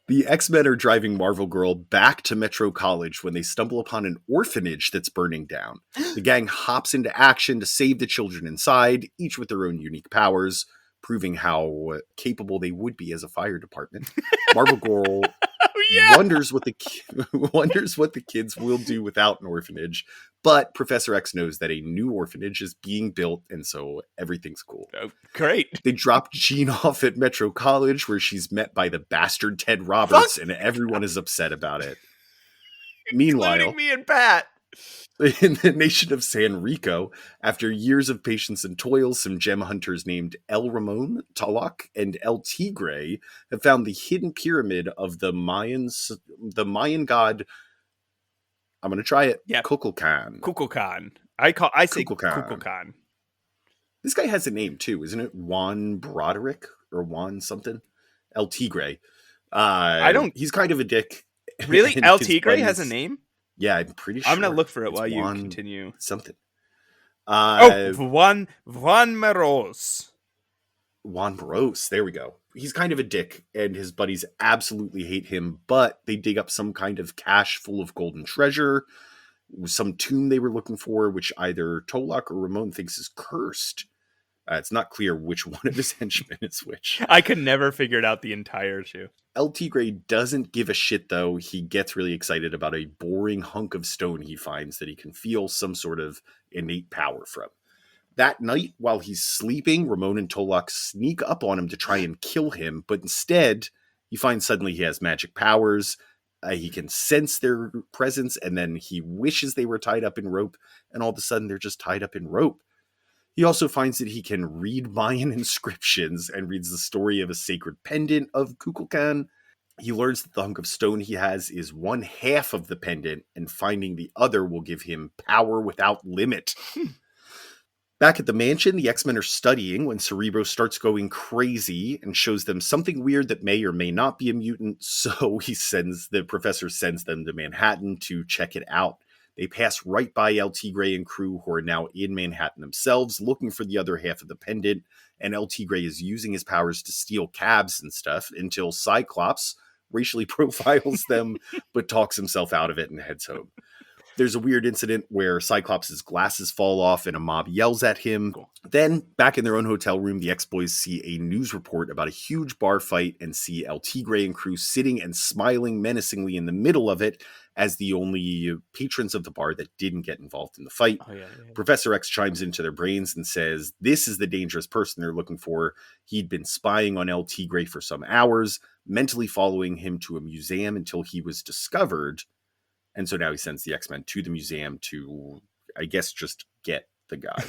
The X-Men are driving Marvel Girl back to Metro College when they stumble upon an orphanage that's burning down. The gang hops into action to save the children inside, each with their own unique powers, proving how capable they would be as a fire department. Marvel Girl wonders what the kids will do without an orphanage, but Professor X knows that a new orphanage is being built, and so everything's cool. Oh, great. They drop Jean off at Metro College, where she's met by the bastard Ted Roberts, and everyone is upset about it. Meanwhile, including me and Pat. In the nation of San Rico, after years of patience and toil, some gem hunters named El Ramon, Talak, and El Tigre have found the hidden pyramid of the Mayan god. I'm going to try it. Yep. Kukulkan. Kukulkan. I say Kukulkan. Kukulkan. This guy has a name too, isn't it? Juan Broderick or Juan something? El Tigre. He's kind of a dick. Really? El Tigre has a name? Yeah, I'm pretty sure. I'm going to look for it while you Juan continue. Something. Juan Moros. Juan Moros. There we go. He's kind of a dick, and his buddies absolutely hate him, but they dig up some kind of cache full of golden treasure, some tomb they were looking for, which either Tolak or Ramon thinks is cursed. It's not clear which one of his henchmen is which. I could never figure it out the entire issue. El Tigre doesn't give a shit, though. He gets really excited about a boring hunk of stone he finds that he can feel some sort of innate power from. That night, while he's sleeping, Ramon and Tolak sneak up on him to try and kill him, but instead, you find suddenly he has magic powers. He can sense their presence, and then he wishes they were tied up in rope, and all of a sudden they're just tied up in rope. He also finds that he can read Mayan inscriptions and reads the story of a sacred pendant of Kukulkan. He learns that the hunk of stone he has is one half of the pendant, and finding the other will give him power without limit. Back at the mansion, the X-Men are studying when Cerebro starts going crazy and shows them something weird that may or may not be a mutant, so the professor sends them to Manhattan to check it out. They pass right by El Tigre and crew, who are now in Manhattan themselves, looking for the other half of the pendant, and El Tigre is using his powers to steal cabs and stuff until Cyclops racially profiles them, but talks himself out of it and heads home. There's a weird incident where Cyclops' glasses fall off and a mob yells at him. Cool. Then, back in their own hotel room, the X-Boys see a news report about a huge bar fight and see El Tigre and crew sitting and smiling menacingly in the middle of it as the only patrons of the bar that didn't get involved in the fight. Oh, yeah. Professor X chimes into their brains and says this is the dangerous person they're looking for. He'd been spying on El Tigre for some hours, mentally following him to a museum until he was discovered. And so now he sends the X-Men to the museum to, I guess, just get the guy.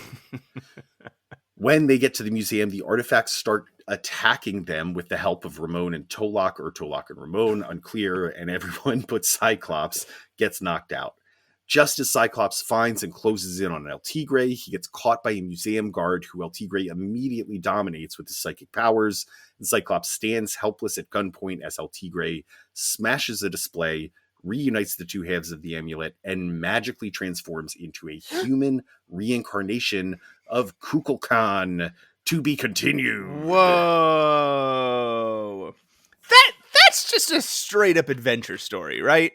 When they get to the museum, the artifacts start attacking them with the help of Ramon and Tolak, or Tolak and Ramon, unclear, and everyone but Cyclops gets knocked out. Just as Cyclops finds and closes in on El Tigre, he gets caught by a museum guard who El Tigre immediately dominates with his psychic powers, and Cyclops stands helpless at gunpoint as El Tigre smashes a display, reunites the two halves of the amulet, and magically transforms into a human reincarnation of Kukulkan. To be continued. Whoa. That's just a straight up adventure story, right?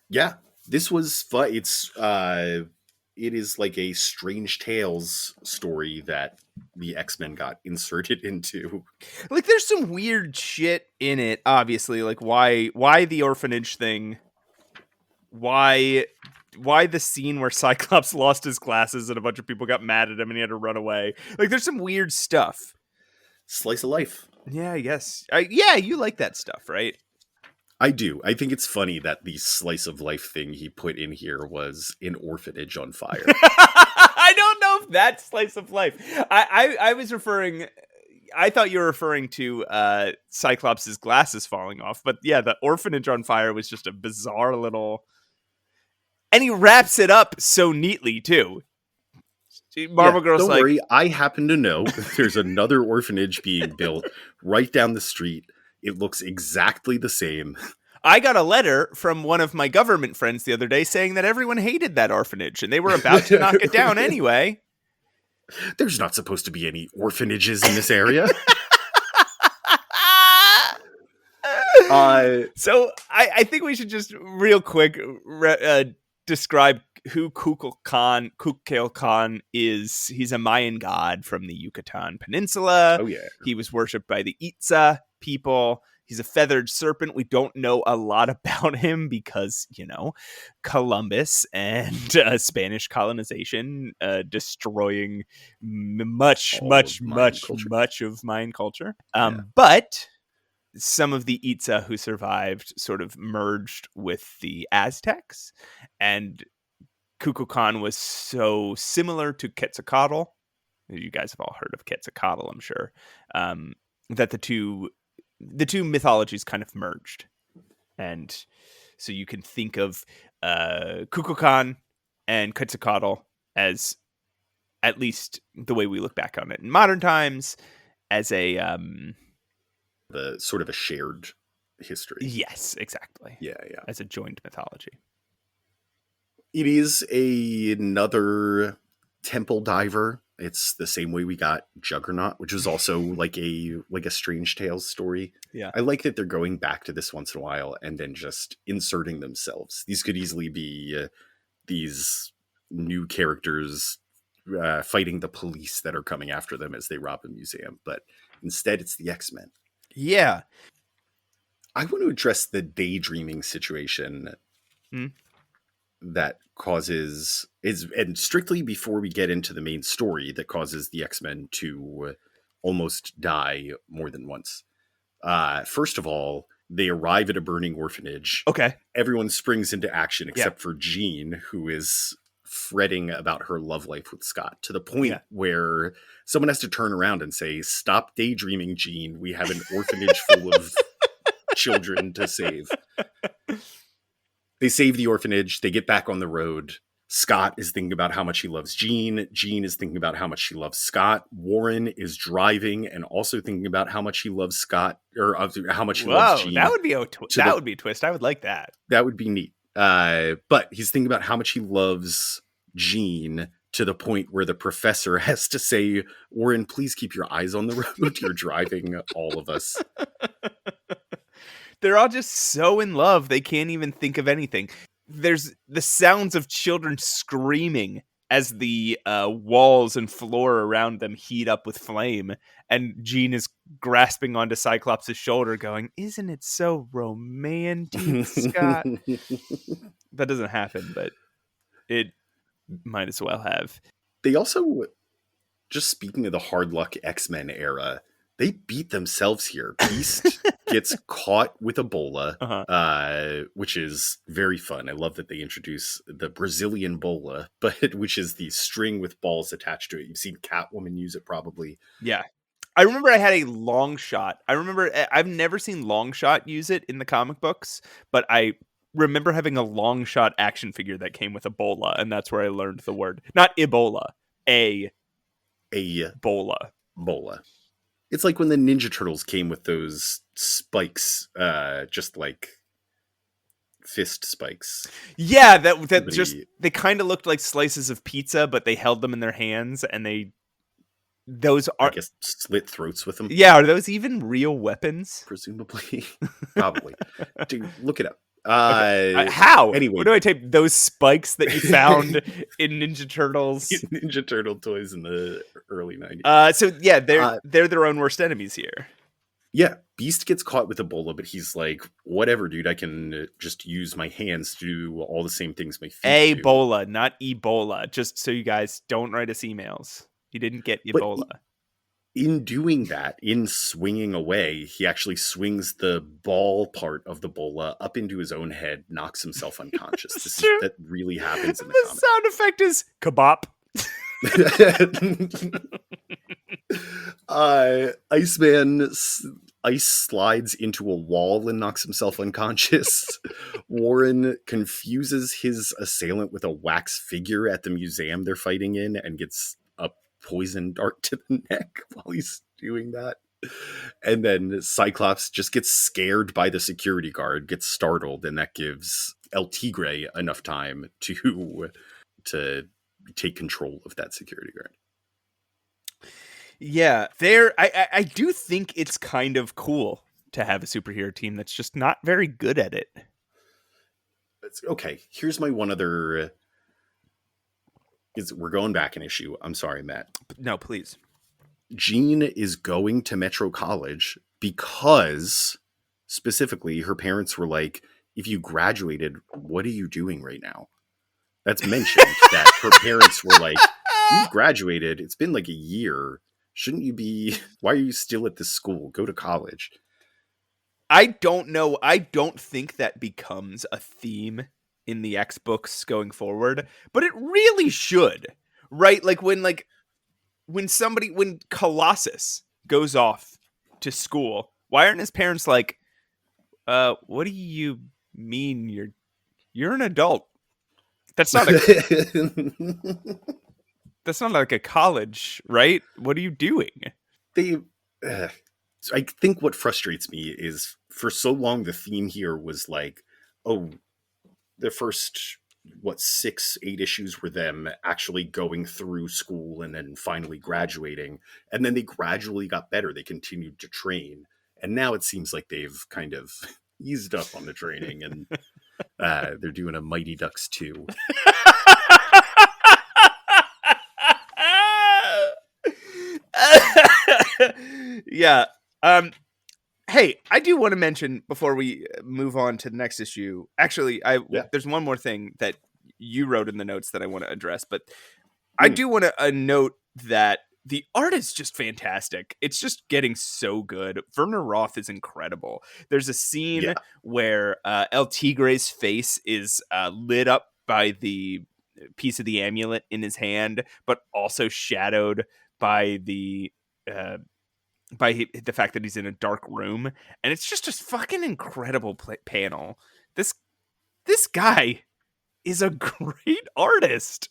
Yeah. This was fun. It is like a Strange Tales story that the X-Men got inserted into. Like, there's some weird shit in it, obviously. Like, why the orphanage thing? Why the scene where Cyclops lost his glasses and a bunch of people got mad at him and he had to run away? Like, there's some weird stuff. Slice of life. Yeah, I guess. Yeah, you like that stuff, right? I do. I think it's funny that the slice of life thing he put in here was an orphanage on fire. I don't know if that's slice of life. I was referring... I thought you were referring to Cyclops' glasses falling off. But yeah, the orphanage on fire was just a bizarre little... And he wraps it up so neatly, too. Marvel Girl's don't like... worry, I happen to know there's another orphanage being built right down the street. It looks exactly the same. I got a letter from one of my government friends the other day saying that everyone hated that orphanage, and they were about to knock it down anyway. There's not supposed to be any orphanages in this area. So I think we should just real quick describe who Kukulkan Khan is. He's a Mayan god from the Yucatan Peninsula. Oh yeah. He was worshipped by the Itza people. He's a feathered serpent. We don't know a lot about him because, Columbus and Spanish colonization destroying much of Mayan culture. But some of the Itza who survived sort of merged with the Aztecs, and Kukulkan was so similar to Quetzalcoatl. You guys have all heard of Quetzalcoatl, I'm sure. That the two mythologies kind of merged, and so you can think of Kukulkan and Quetzalcoatl as, at least the way we look back on it in modern times, as a the sort of a shared history. Yes, exactly. Yeah. As a joined mythology. It is another temple diver. It's the same way we got Juggernaut, which was also like a Strange Tales story. Yeah. I like that they're going back to this once in a while and then just inserting themselves. These could easily be these new characters fighting the police that are coming after them as they rob a museum. But instead, it's the X-Men. Yeah. I want to address the daydreaming situation that causes and strictly before we get into the main story, that causes the X-Men to almost die more than once. First of all, they arrive at a burning orphanage. Okay. Everyone springs into action except for Jean, who is fretting about her love life with Scott, to the point where someone has to turn around and say, "Stop daydreaming, Jean. We have an orphanage full of children to save." They save the orphanage. They get back on the road. Scott is thinking about how much he loves Jean. Jean is thinking about how much she loves Scott. Warren is driving and also thinking about how much he loves Scott, or how much he loves Jean. That would be would be a twist. I would like that. That would be neat. But he's thinking about how much he loves Jean, to the point where the professor has to say, "Warren, please keep your eyes on the road. You're driving all of us." They're all just so in love, they can't even think of anything. There's the sounds of children screaming as the walls and floor around them heat up with flame. And Jean is grasping onto Cyclops' shoulder going, "Isn't it so romantic, Scott?" That doesn't happen, but it might as well have. They also, just speaking of the hard luck X-Men era, they beat themselves here. Beast gets caught with Ebola, which is very fun. I love that they introduce the Brazilian Bola, but which is the string with balls attached to it. You've seen Catwoman use it probably. Yeah. I remember I had a long shot. I've never seen Longshot use it in the comic books, but I remember having a Longshot action figure that came with Ebola, and that's where I learned the word. Not Ebola, a Bola. Bola. It's like when the Ninja Turtles came with those spikes, just like fist spikes. Yeah, they kind of looked like slices of pizza, but they held them in their hands, and those are, I guess, slit throats with them. Yeah, are those even real weapons? Presumably. Probably. Dude, look it up. How? Anyway, where do I take those spikes that you found in Ninja Turtles? Ninja Turtle toys in the early 90s. So yeah, they're their own worst enemies here. Yeah, Beast gets caught with Ebola, but he's like, "Whatever, dude. I can just use my hands to do all the same things my feet do." Ebola, not Ebola. Just so you guys don't write us emails. He didn't get Ebola. But in doing that, in swinging away, he actually swings the ball part of the Bola up into his own head, knocks himself unconscious. That really happens in the comic. Sound effect is kabop. Iceman ice slides into a wall and knocks himself unconscious. Warren confuses his assailant with a wax figure at the museum they're fighting in and gets a poison dart to the neck while he's doing that. And then Cyclops just gets scared by the security guard, gets startled, and that gives El Tigre enough time to take control of that security guard. Yeah, I do think it's kind of cool to have a superhero team that's just not very good at it. Okay, here's my one other. We're going back an issue. I'm sorry, Matt. No, please. Jean is going to Metro College because specifically her parents were like, if you graduated, what are you doing right now? That's mentioned that her parents were like, you've graduated. It's been like a year. Shouldn't you be? Why are you still at this school? Go to college. I don't know. I don't think that becomes a theme in the X books going forward, but it really should, right? Like when Colossus goes off to school, why aren't his parents like, what do you mean you're an adult? That's not that's not like a college, right? What are you doing? So I think what frustrates me is for so long the theme here was like, oh, the first 6-8 issues were them actually going through school and then finally graduating, and then they gradually got better. They continued to train, and now it seems like they've kind of eased up on the training, and they're doing a Mighty Ducks 2. Yeah. Hey, I do want to mention before we move on to the next issue. Actually, there's one more thing that you wrote in the notes that I want to address, but I do want to note that the art is just fantastic. It's just getting so good. Werner Roth is incredible. There's a scene where El Tigre's face is lit up by the piece of the amulet in his hand, but also shadowed by the fact that he's in a dark room, and it's just a fucking incredible panel. This guy is a great artist.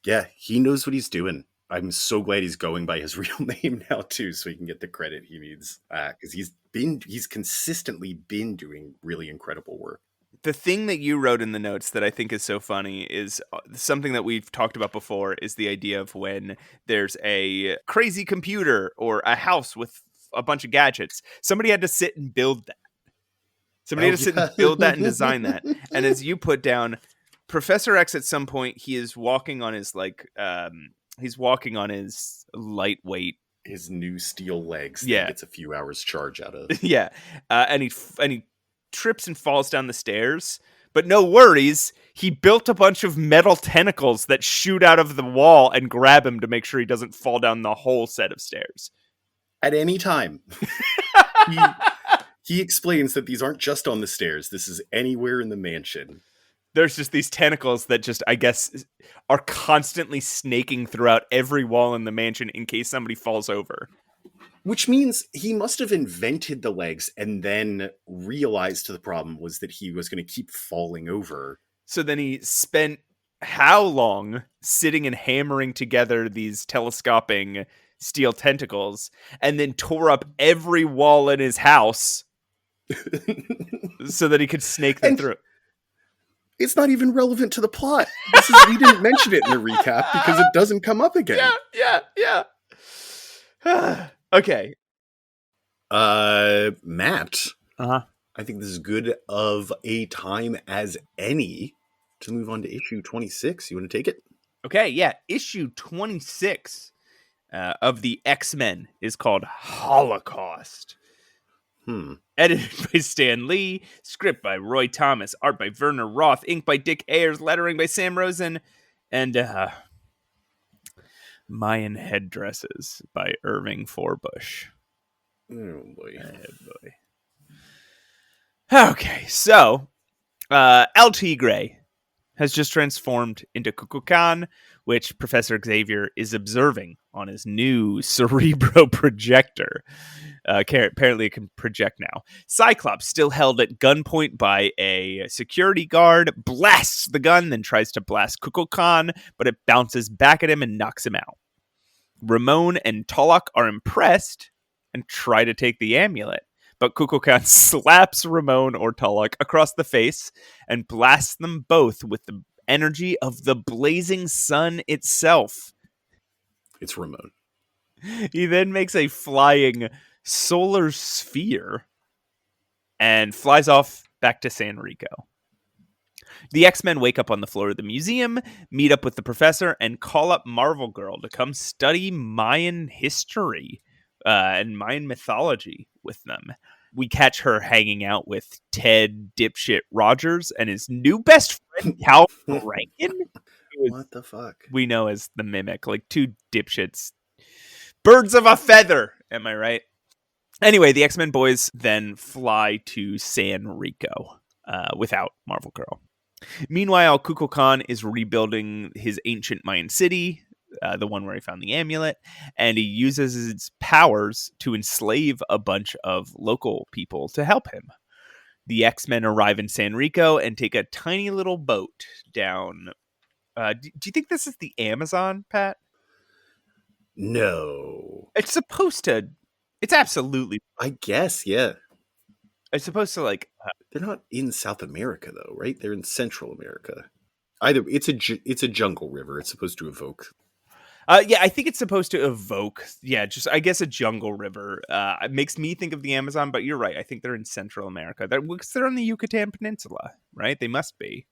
Yeah, he knows what he's doing. I'm so glad he's going by his real name now too, so he can get the credit he needs. Because he's consistently been doing really incredible work. The thing that you wrote in the notes that I think is so funny is something that we've talked about before, is the idea of when there's a crazy computer or a house with a bunch of gadgets. Somebody had to sit and build that. Somebody had to sit and build that and design that. And as you put down, Professor X at some point, he is walking on his lightweight, his new steel legs. Yeah, gets a few hours charge out of. Yeah, and he trips and falls down the stairs, but no worries, he built a bunch of metal tentacles that shoot out of the wall and grab him to make sure he doesn't fall down the whole set of stairs at any time. He explains that these aren't just on the stairs. This is anywhere in the mansion. There's just these tentacles that just, I guess, are constantly snaking throughout every wall in the mansion in case somebody falls over. Which means he must have invented the legs and then realized the problem was that he was going to keep falling over. So then he spent how long sitting and hammering together these telescoping steel tentacles, and then tore up every wall in his house so that he could snake them through. It's not even relevant to the plot. We didn't mention it in the recap because it doesn't come up again. Yeah. Okay. Matt. Uh-huh. I think this is good of a time as any to move on to issue 26. You want to take it? Okay, yeah. Issue 26 of the X-Men is called Holocaust. Edited by Stan Lee, script by Roy Thomas, art by Werner Roth, ink by Dick Ayers, lettering by Sam Rosen, and Mayan headdresses by Irving Forbush. Oh boy. Okay, so El Tigre has just transformed into Kukulkan, which Professor Xavier is observing on his new Cerebro projector. Apparently it can project now. Cyclops, still held at gunpoint by a security guard, blasts the gun, then tries to blast Kukulkan, but it bounces back at him and knocks him out. Ramon and Tolok are impressed and try to take the amulet, but Kukulkan slaps Ramon or Tolok across the face and blasts them both with the energy of the blazing sun itself. It's Ramon. He then makes a flying solar sphere and flies off back to San Rico. The X-Men wake up on the floor of the museum, meet up with the professor, and call up Marvel Girl to come study Mayan history and Mayan mythology with them. We catch her hanging out with Ted Dipshit Rogers and his new best friend, Cal Rankin. What the fuck? We know as the Mimic, like two dipshits. Birds of a feather, am I right? Anyway, the X-Men boys then fly to San Rico without Marvel Girl. Meanwhile, Kukulkan is rebuilding his ancient Mayan city, the one where he found the amulet, and he uses his powers to enslave a bunch of local people to help him. The X-Men arrive in San Rico and take a tiny little boat down. Do you think this is the Amazon, Pat? No. It's supposed to. It's absolutely. I guess, yeah. It's supposed to like. They're not in South America, though, right? They're in Central America. Either it's a jungle river. It's supposed to evoke. Yeah, I think it's supposed to evoke. Yeah, just I guess a jungle river. It makes me think of the Amazon, but you're right. I think they're in Central America. They're on the Yucatan Peninsula, right? They must be,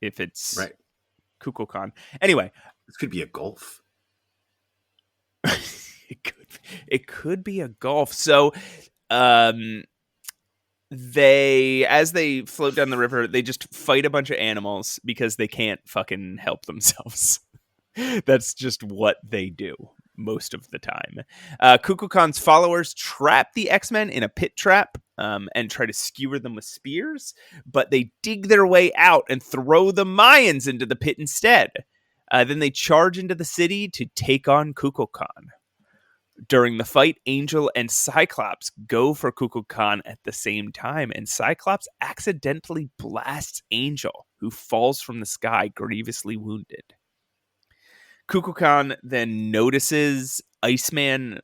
if it's right. Kukulkan. Anyway, this could be a gulf. It could be a gulf. So, as they float down the river, they just fight a bunch of animals because they can't fucking help themselves. That's just what they do most of the time. Kukulkan's followers trap the X-Men in a pit trap and try to skewer them with spears, but they dig their way out and throw the Mayans into the pit instead. Then they charge into the city to take on Kukulkan. During the fight, Angel and Cyclops go for Kukulkan at the same time, and Cyclops accidentally blasts Angel, who falls from the sky grievously wounded. Kukulkan then notices Iceman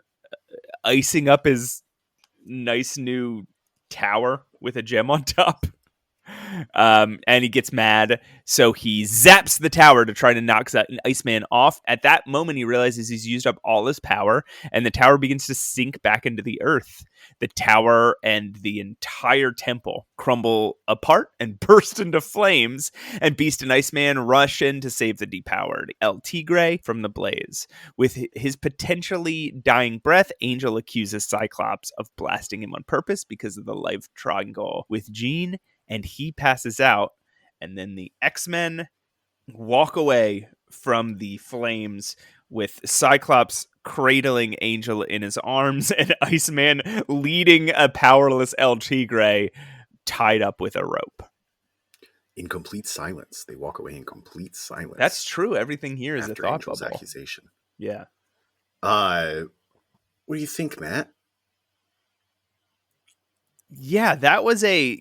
icing up his nice new tower with a gem on top. And he gets mad, so he zaps the tower to try to knock Iceman off. At that moment, he realizes he's used up all his power, and the tower begins to sink back into the earth. The tower and the entire temple crumble apart and burst into flames, and Beast and Iceman rush in to save the depowered El Tigre from the blaze. With his potentially dying breath, Angel accuses Cyclops of blasting him on purpose because of the life triangle with Jean, and he passes out, and then the X-Men walk away from the flames with Cyclops cradling Angel in his arms and Iceman leading a powerless El Tigre tied up with a rope. In complete silence. They walk away in complete silence. That's true. Everything here is a thought Angel's bubble. accusation. Yeah. What do you think, Matt? Yeah, that was the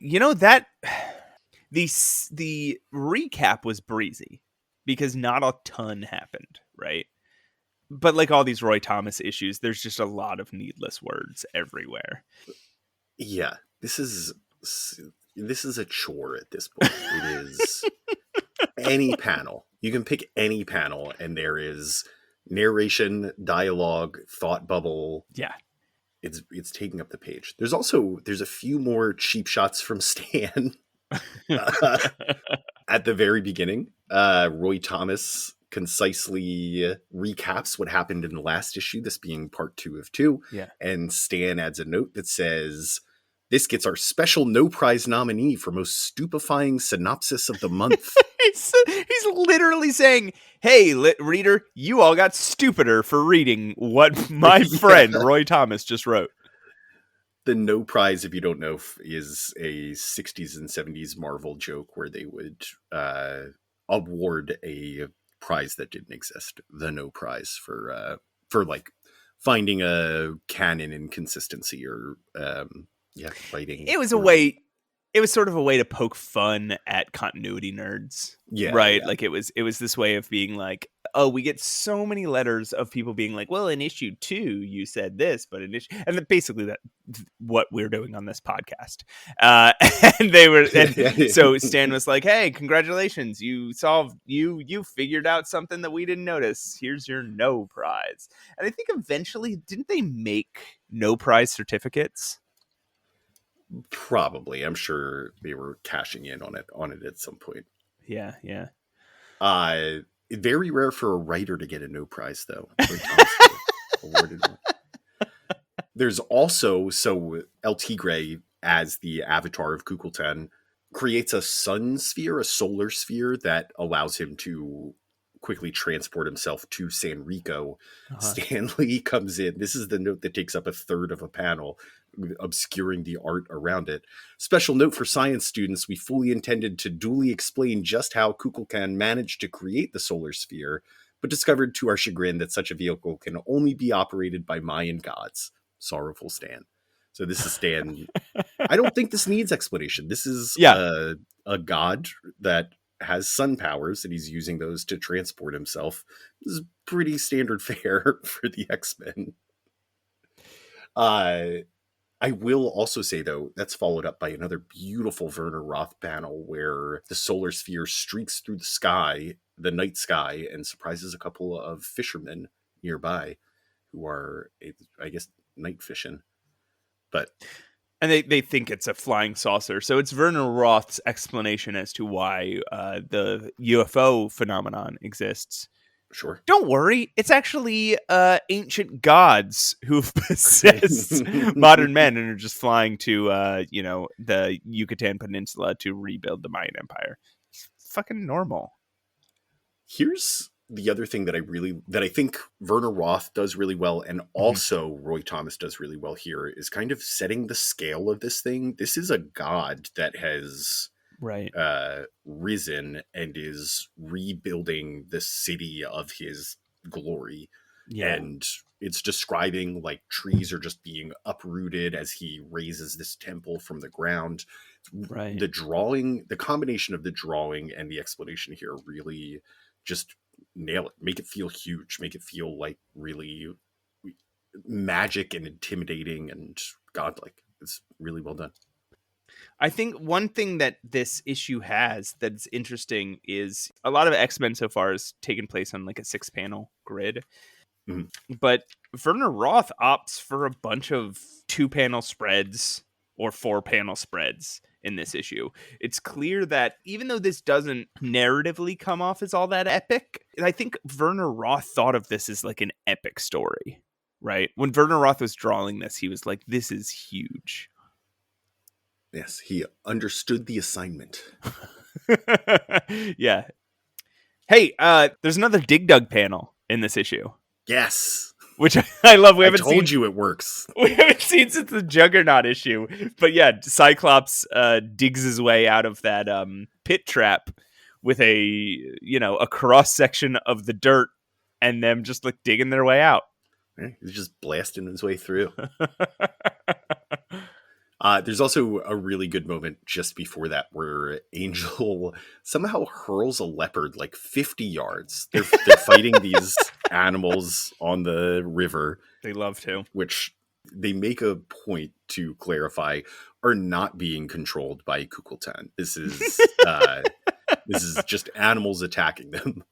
recap was breezy because not a ton happened, right? But like all these Roy Thomas issues, there's just a lot of needless words everywhere. Yeah, this is a chore at this point. It is any panel. You can pick any panel and there is narration, dialogue, thought bubble. Yeah. It's taking up the page. There's a few more cheap shots from Stan at the very beginning. Roy Thomas concisely recaps what happened in the last issue, this being part 2 of 2. Yeah. And Stan adds a note that says, "This gets our special no prize nominee for most stupefying synopsis of the month." He's literally saying, hey, reader, you all got stupider for reading what my friend Roy Thomas just wrote. The no prize, if you don't know, is a 60s and 70s Marvel joke where they would award a prize that didn't exist. The no prize for like finding a canon inconsistency or writing. It was a way. It was sort of a way to poke fun at continuity nerds. Yeah. Right. Yeah. Like it was this way of being like, oh, we get so many letters of people being like, well, in issue 2, you said this, but in issue, and then basically that's what we're doing on this podcast. And they were, so Stan was like, hey, congratulations. You figured out something that we didn't notice. Here's your no prize. And I think eventually, didn't they make no prize certificates? Probably. I'm sure they were cashing in on it at some point. Yeah, yeah. Uh, Very rare for a writer to get a no prize, though. Roy Thomas awarded one. There's also, so El Tigre, as the avatar of Kukulkan, creates a sun sphere, a solar sphere that allows him to quickly transport himself to San Rico. Stanley comes in. This is the note that takes up a third of a panel, obscuring the art around it. Special note for science students: we fully intended to duly explain just how Kukulkan managed to create the solar sphere, but discovered to our chagrin that such a vehicle can only be operated by Mayan gods. Sorrowful Stan. So this is Stan. I don't think this needs explanation. This is a god that has sun powers, and he's using those to transport himself. This is pretty standard fare for the X-Men. I will also say, though, that's followed up by another beautiful Werner Roth panel where the solar sphere streaks through the sky, the night sky, and surprises a couple of fishermen nearby who are, I guess, night fishing. And they think it's a flying saucer. So it's Werner Roth's explanation as to why the UFO phenomenon exists. Sure. Don't worry. It's actually ancient gods who've possessed modern men and are just flying to, the Yucatan Peninsula to rebuild the Mayan Empire. It's fucking normal. Here's the other thing that I think Werner Roth does really well, and also Roy Thomas does really well here, is kind of setting the scale of this thing. This is a god that has risen and is rebuilding the city of his glory. Yeah. And it's describing like trees are just being uprooted as he raises this temple from the ground. Right. The combination of the drawing and the explanation here really just nail it. Make it feel huge. Make it feel like really magic and intimidating and godlike. It's really well done. I think one thing that this issue has that's interesting is a lot of X-Men so far has taken place on like a 6-panel grid. Mm-hmm. But Werner Roth opts for a bunch of 2-panel spreads or 4-panel spreads in this issue. It's clear that even though this doesn't narratively come off as all that epic, I think Werner Roth thought of this as like an epic story, right? When Werner Roth was drawing this, he was like, this is huge. Yes, he understood the assignment. Yeah. Hey, there's another Dig Dug panel in this issue. Yes. Which I love. I told you it works. We haven't seen since the Juggernaut issue. But yeah, Cyclops digs his way out of that pit trap with a cross section of the dirt and them just like digging their way out. He's just blasting his way through. There's also a really good moment just before that where Angel somehow hurls a leopard like 50 yards. They're fighting these animals on the river. They love to. Which they make a point to clarify are not being controlled by Kukulkan. This is just animals attacking them.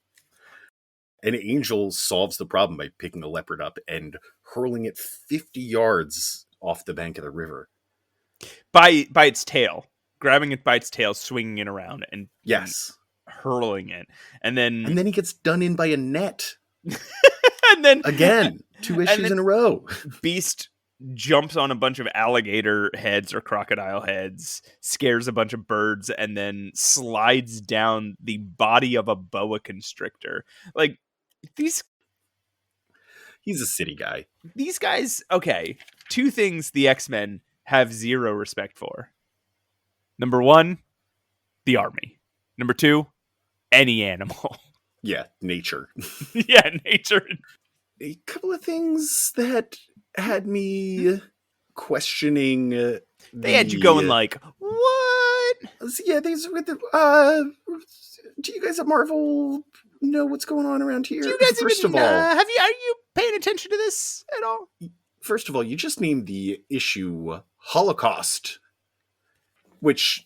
And Angel solves the problem by picking the leopard up and hurling it 50 yards off the bank of the river. By its tail, grabbing it by its tail, swinging it around, and hurling it, and then he gets done in by a net, and then again 2 issues in a row. Beast jumps on a bunch of alligator heads or crocodile heads, scares a bunch of birds, and then slides down the body of a boa constrictor. Like these, he's a city guy. These guys, okay. 2 things the X-Men have zero respect for. Number 1, the army. Number 2, any animal. Yeah, nature. Yeah, nature. A couple of things that had me questioning. They had you going like, what? Yeah, these were the. Do you guys at Marvel know what's going on around here? Do you guys are you paying attention to this at all? First of all, you just named the issue Holocaust, which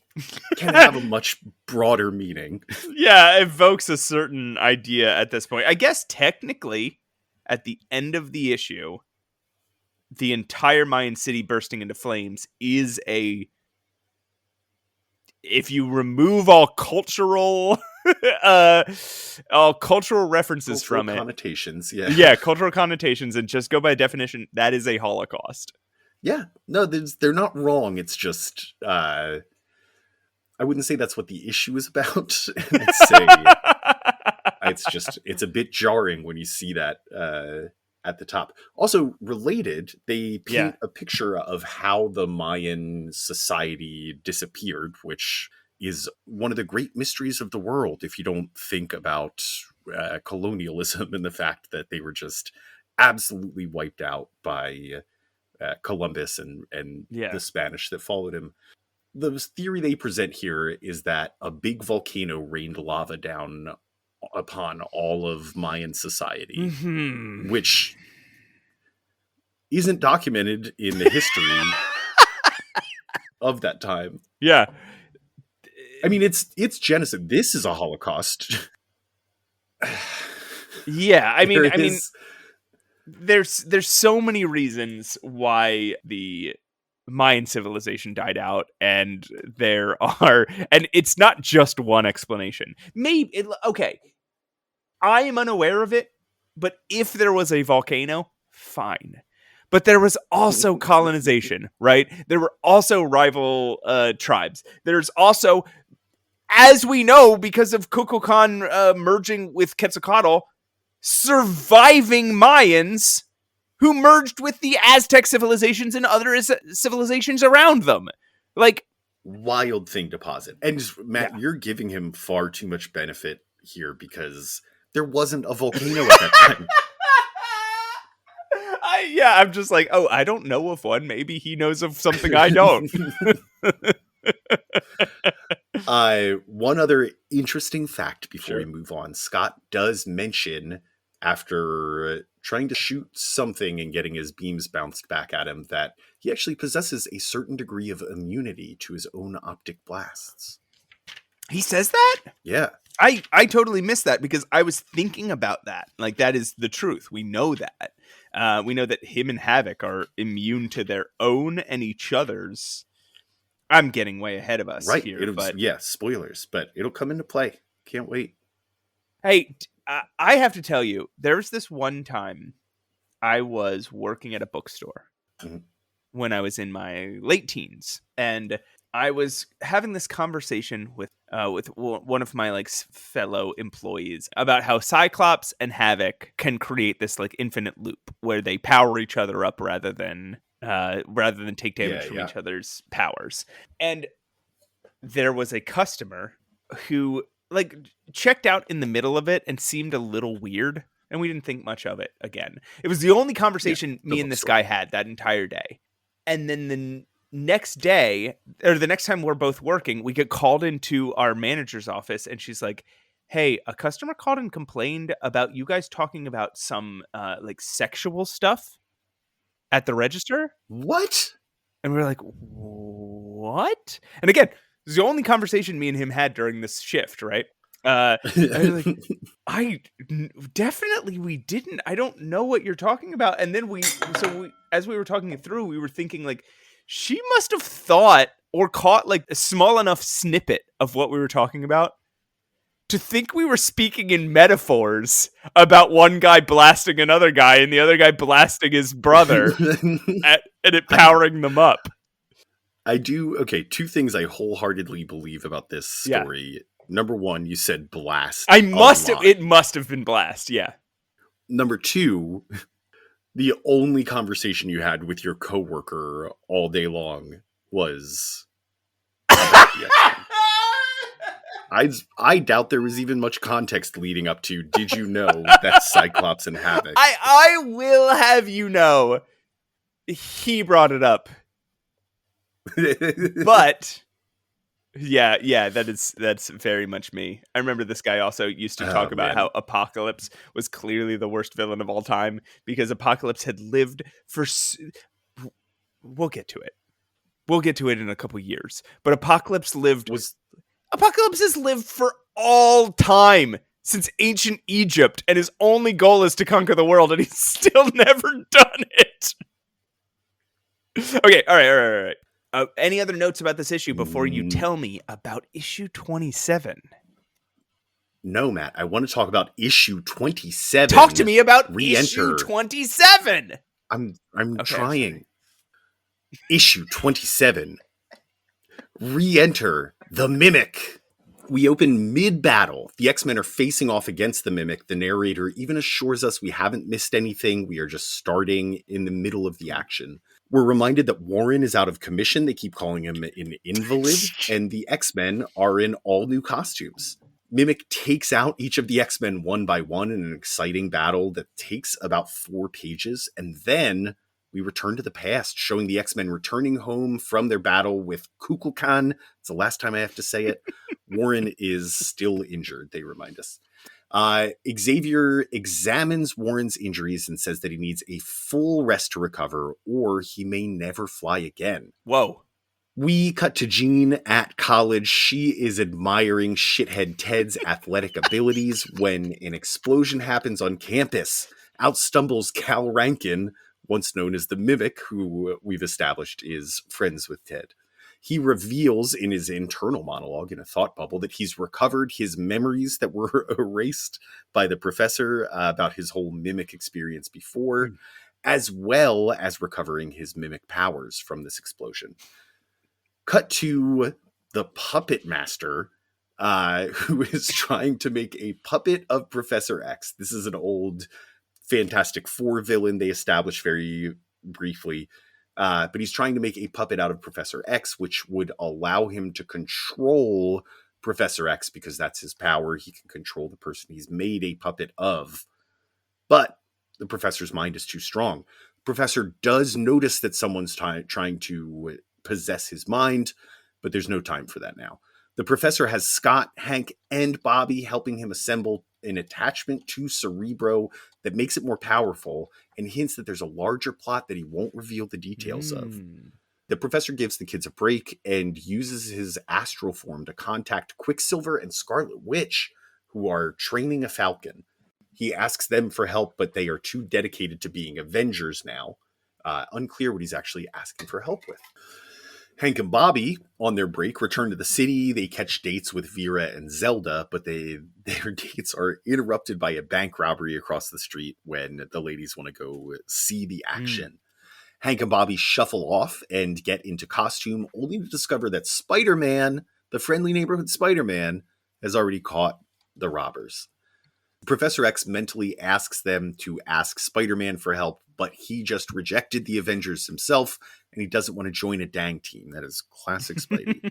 can have a much broader meaning. Yeah, evokes a certain idea at this point. I guess technically, at the end of the issue, the entire Mayan city bursting into flames is a if you remove all cultural references from it, connotations, yeah, cultural connotations, and just go by definition, that is a Holocaust. Yeah, no, they're not wrong. It's just I wouldn't say that's what the issue is about. I'd say it's a bit jarring when you see that at the top. Also related, they paint a picture of how the Mayan society disappeared, which is one of the great mysteries of the world if you don't think about colonialism and the fact that they were just absolutely wiped out by Columbus and the Spanish that followed him. The theory they present here is that a big volcano rained lava down upon all of Mayan society, which isn't documented in the history of that time. Yeah. I mean, it's genocide. This is a Holocaust. Yeah, I mean, there's so many reasons why the Mayan civilization died out, and and it's not just one explanation. Okay, I am unaware of it, but if there was a volcano, fine. But there was also colonization, right? There were also rival tribes. There's also, as we know, because of Kukulkan merging with Quetzalcoatl, surviving Mayans who merged with the Aztec civilizations and other civilizations around them. Like, wild thing to posit. And Matt, you're giving him far too much benefit here because there wasn't a volcano at that time. I'm just like, oh, I don't know of one. Maybe he knows of something I don't. One other interesting fact before we move on. Scott does mention, after trying to shoot something and getting his beams bounced back at him, that he actually possesses a certain degree of immunity to his own optic blasts. He says that? Yeah. I totally missed that because I was thinking about that. Like, that is the truth. We know that. We know that him and Havoc are immune to their own and each other's. I'm getting way ahead of us here. But spoilers, but it'll come into play. Can't wait. Hey, I have to tell you, there's this one time I was working at a bookstore when I was in my late teens, and I was having this conversation with one of my fellow employees about how Cyclops and Havoc can create this infinite loop where they power each other up rather than take damage from each other's powers. And there was a customer who checked out in the middle of it and seemed a little weird, and we didn't think much of it again. It was the only conversation me and this guy had that entire day. And then the next day, or the next time we're both working, we get called into our manager's office, and she's like, hey, a customer called and complained about you guys talking about some sexual stuff at the register. What? And we're like, what? And again, it was the only conversation me and him had during this shift, right? Definitely we didn't. I don't know what you're talking about. And then as we were talking it through, we were thinking she must have thought or caught a small enough snippet of what we were talking about to think we were speaking in metaphors about one guy blasting another guy and the other guy blasting his brother and it powering them up. I do. Okay, two things I wholeheartedly believe about this story. Yeah. Number one, you said blast. It must have been blast, yeah. Number two, the only conversation you had with your coworker all day long was about the X-Men. I doubt there was even much context leading up to, did you know that Cyclops and Havoc? I will have you know, he brought it up. But that's very much me. I remember this guy also used to talk about how Apocalypse was clearly the worst villain of all time because Apocalypse had lived for we'll get to it in a couple years, but Apocalypse has lived for all time since ancient Egypt, and his only goal is to conquer the world, and he's still never done it. Okay, all right. Any other notes about this issue before you Mm, tell me about issue 27? No, Matt. I want to talk about issue 27. Talk to me about issue Re-enter. 27. I'm Okay, I'm trying. Issue 27. Re-enter the Mimic. We open mid-battle. The X-Men are facing off against the Mimic. The narrator even assures us we haven't missed anything. We are just starting in the middle of the action. We're reminded that Warren is out of commission. They keep calling him an invalid. And the X-Men are in all new costumes. Mimic takes out each of the X-Men one by one in an exciting battle that takes about 4 pages. And then we return to the past, showing the X-Men returning home from their battle with Kukulkan. It's the last time I have to say it. Warren is still injured, they remind us. Xavier examines Warren's injuries and says that he needs a full rest to recover, or he may never fly again. Whoa. We cut to Jean at college. She is admiring shithead Ted's athletic abilities when an explosion happens on campus. Out stumbles Cal Rankin, once known as the Mimic, who we've established is friends with Ted. He reveals in his internal monologue in a thought bubble that he's recovered his memories that were erased by the professor about his whole Mimic experience before, as well as recovering his Mimic powers from this explosion. Cut to the Puppet Master, who is trying to make a puppet of Professor X. This is an old Fantastic Four villain they established very briefly. But he's trying to make a puppet out of Professor X, which would allow him to control Professor X because that's his power. He can control the person he's made a puppet of. But the professor's mind is too strong. The professor does notice that someone's trying to possess his mind, but there's no time for that now. The professor has Scott, Hank, and Bobby helping him assemble an attachment to Cerebro that makes it more powerful and hints that there's a larger plot that he won't reveal the details of. The professor gives the kids a break and uses his astral form to contact Quicksilver and Scarlet Witch, who are training a Falcon. He asks them for help, but they are too dedicated to being Avengers now. Unclear what he's actually asking for help with. Hank and Bobby, on their break, return to the city. They catch dates with Vera and Zelda, but their dates are interrupted by a bank robbery across the street when the ladies want to go see the action. Hank and Bobby shuffle off and get into costume, only to discover that Spider-Man, the friendly neighborhood Spider-Man, has already caught the robbers. Professor X mentally asks them to ask Spider-Man for help, but he just rejected the Avengers himself, and he doesn't want to join a dang team. That is classic Spidey.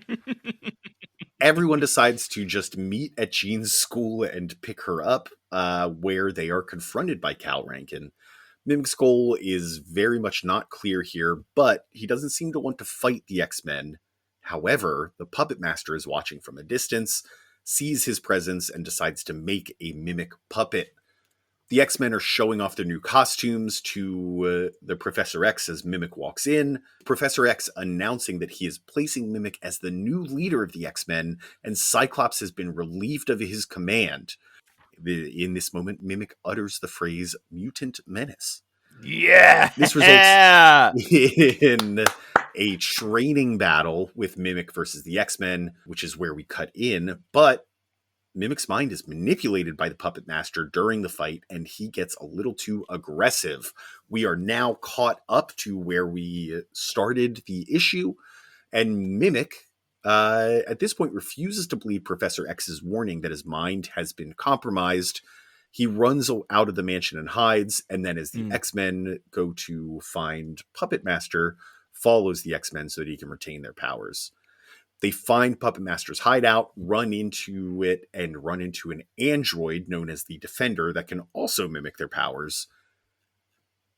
Everyone decides to just meet at Jean's school and pick her up, where they are confronted by Cal Rankin. Mimic's goal is very much not clear here, but he doesn't seem to want to fight the X-Men. However, the Puppet Master is watching from a distance, sees his presence, and decides to make a Mimic puppet. The X-Men are showing off their new costumes to the Professor X as Mimic walks in. Professor X announcing that he is placing Mimic as the new leader of the X-Men, and Cyclops has been relieved of his command. In this moment, Mimic utters the phrase Mutant Menace. Yeah! This results in a training battle with Mimic versus the X-Men, which is where we cut in, but Mimic's mind is manipulated by the Puppet Master during the fight, and he gets a little too aggressive. We are now caught up to where we started the issue, and Mimic, at this point, refuses to believe Professor X's warning that his mind has been compromised. He runs out of the mansion and hides, and then as the X-Men go to find Puppet Master, follows the X-Men so that he can retain their powers. They find Puppet Master's hideout, run into it, and run into an android known as the Defender that can also mimic their powers.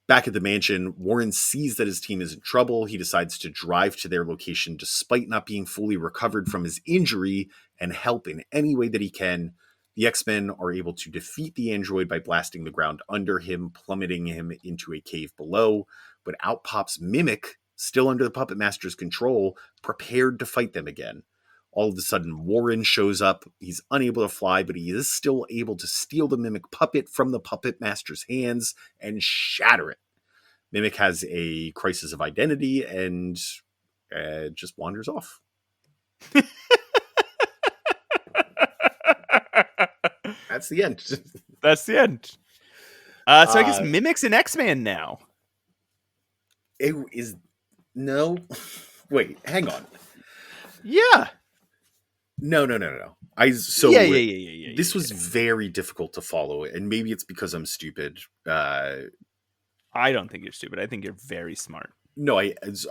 Back at the mansion, Warren sees that his team is in trouble. He decides to drive to their location despite not being fully recovered from his injury and help in any way that he can. The X-Men are able to defeat the android by blasting the ground under him, plummeting him into a cave below. But out pops Mimic, still under the Puppet Master's control, prepared to fight them again. All of a sudden, Warren shows up. He's unable to fly, but he is still able to steal the Mimic puppet from the Puppet Master's hands and shatter it. Mimic has a crisis of identity and and just wanders off. That's the end. That's the end. So I guess Uh, Mimic's an X-Man now. it is no. Wait, hang on. Yeah. No. Yeah. This was very difficult to follow, and maybe it's because I'm stupid. I don't think you're stupid. I think you're very smart. No,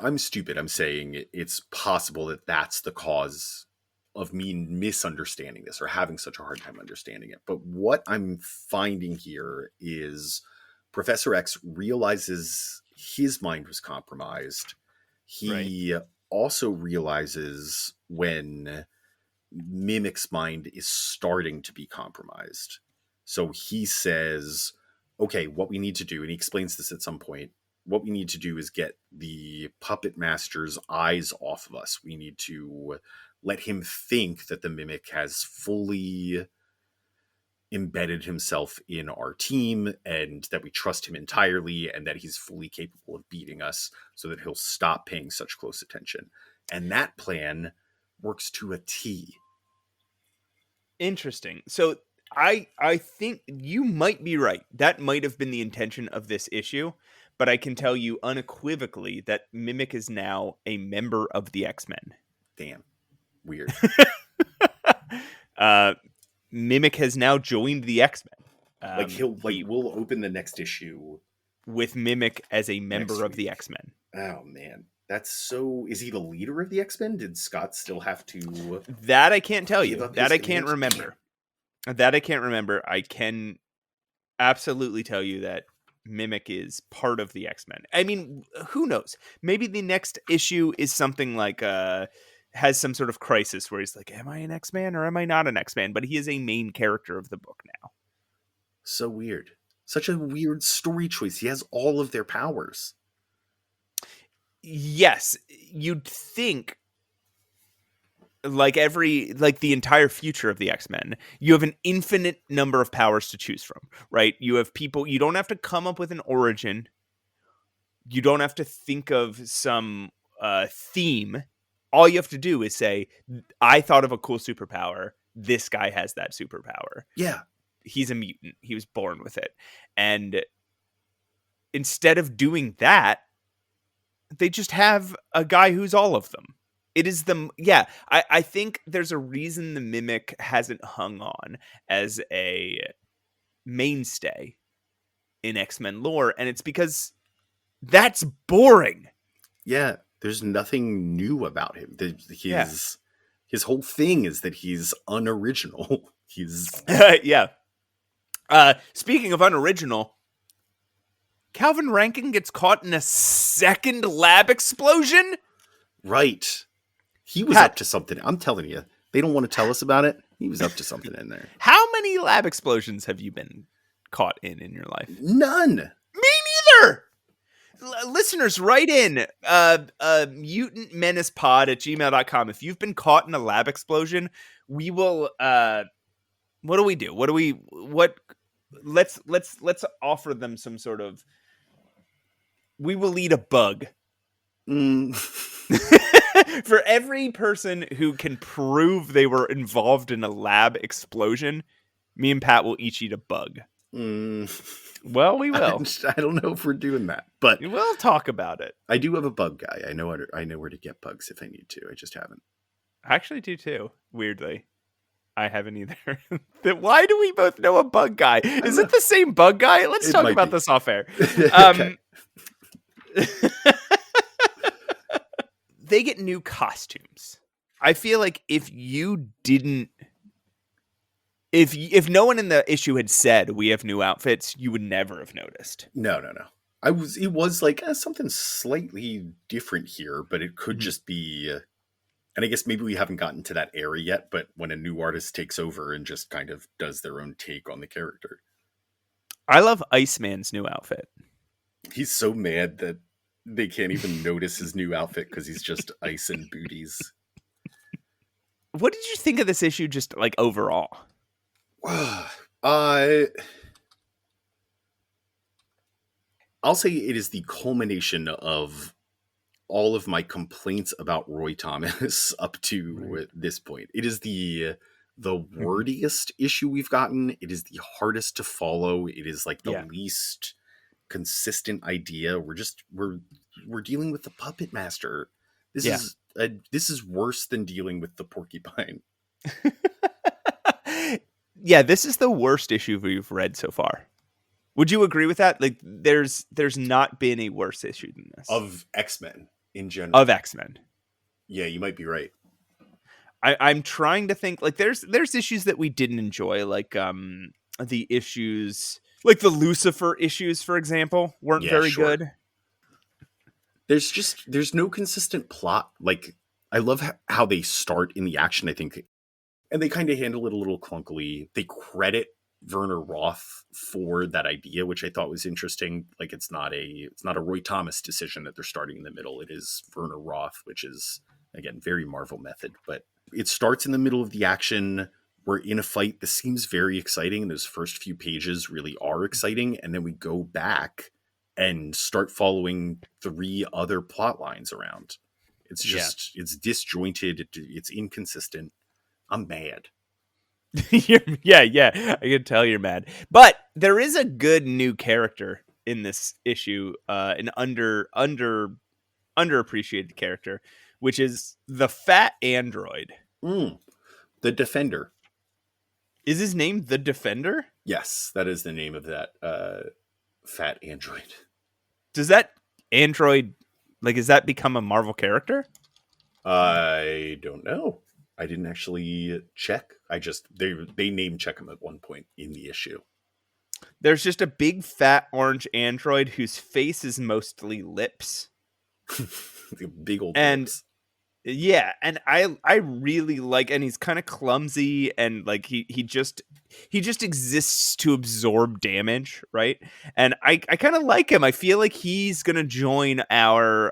I'm stupid. I'm saying it's possible that that's the cause of me misunderstanding this or having such a hard time understanding it. But what I'm finding here is Professor X realizes his mind was compromised. He also realizes when Mimic's mind is starting to be compromised. So he says, okay, what we need to do, and he explains this at some point, what we need to do is get the puppet master's eyes off of us. We need to let him think that the Mimic has fully embedded himself in our team and that we trust him entirely and that he's fully capable of beating us so that he'll stop paying such close attention. And that plan works to a T. Interesting. So I think you might be right. That might have been the intention of this issue, but I can tell you unequivocally that Mimic is now a member of the X-Men. Damn. Weird. Mimic has now joined the X-Men. We'll open the next issue with Mimic as a member of the X-Men. Oh man. That's so... Is he the leader of the X-Men? Did Scott still have to... That I can't tell you. That I can't remember. That I can't remember. I can absolutely tell you that Mimic is part of the X-Men. I mean, who knows? Maybe the next issue is something like... has some sort of crisis where he's like, am I an X-Man or am I not an X-Man? But he is a main character of the book now. So weird. Such a weird story choice. He has all of their powers. Yes, you'd think like the entire future of the X-Men, you have an infinite number of powers to choose from, right? You have people, you don't have to come up with an origin. You don't have to think of some theme. All you have to do is say, I thought of a cool superpower. This guy has that superpower. Yeah. He's a mutant. He was born with it. And instead of doing that, they just have a guy who's all of them. It is I think there's a reason the Mimic hasn't hung on as a mainstay in X-Men lore, and it's because that's boring. Yeah, there's nothing new about him. His whole thing is that he's unoriginal. He's yeah. Speaking of unoriginal, Calvin Rankin gets caught in a second lab explosion? Right. He was up to something. I'm telling you. They don't want to tell us about it. He was up to something in there. How many lab explosions have you been caught in your life? None. Me neither! Listeners, write in Mutant Menace Pod at gmail.com. If you've been caught in a lab explosion, we will... what do we do? Let's offer them some sort of... We will eat a bug. For every person who can prove they were involved in a lab explosion, me and Pat will each eat a bug. Well, we will. I don't know if we're doing that, but we'll talk about it. I do have a bug guy. I know where to get bugs if I need to. I just haven't. I actually do too. Weirdly, I haven't either. Why do we both know a bug guy? Is it the same bug guy? Let's talk about this off air. They get new costumes. I feel like if no one in the issue had said we have new outfits, you would never have noticed. No. It was like something slightly different here, but it could just be, and I guess maybe we haven't gotten to that era yet, but when a new artist takes over and just kind of does their own take on the character. I love Iceman's new outfit. He's so mad that they can't even notice his new outfit because he's just ice and booties. What did you think of this issue just like overall? I'll say it is the culmination of all of my complaints about Roy Thomas up to this point. It is the wordiest issue we've gotten. It is the hardest to follow. It is like the least consistent idea. We're dealing with the puppet master. This is worse than dealing with the porcupine. Yeah, this is the worst issue we've read so far. Would you agree with that? Like, there's not been a worse issue than this of X-Men in general. Of X-Men, yeah, you might be right. I'm trying to think. Like, there's issues that we didn't enjoy, like the issues, like the Lucifer issues, for example, weren't very good. There's no consistent plot. Like, I love how they start in the action, I think, and they kind of handle it a little clunkily. They credit Werner Roth for that idea, which I thought was interesting. Like, it's not a Roy Thomas decision that they're starting in the middle. It is Werner Roth, which is, again, very Marvel method. But it starts in the middle of the action. We're in a fight. This seems very exciting. Those first few pages really are exciting. And then we go back and start following 3 other plot lines around. It's just, it's disjointed. It's inconsistent. I'm mad. Yeah, I can tell you're mad. But there is a good new character in this issue, an underappreciated character, which is the fat android. The Defender. Is his name the Defender? Yes, that is the name of that fat android. Does that android, like, has that become a Marvel character? I don't know. I didn't actually check. They name check him at one point in the issue. There's just a big fat orange android whose face is mostly lips. Big old lips. Yeah, and I really like, and he's kind of clumsy, and like he just exists to absorb damage, right? And I kind of like him. I feel like he's gonna join our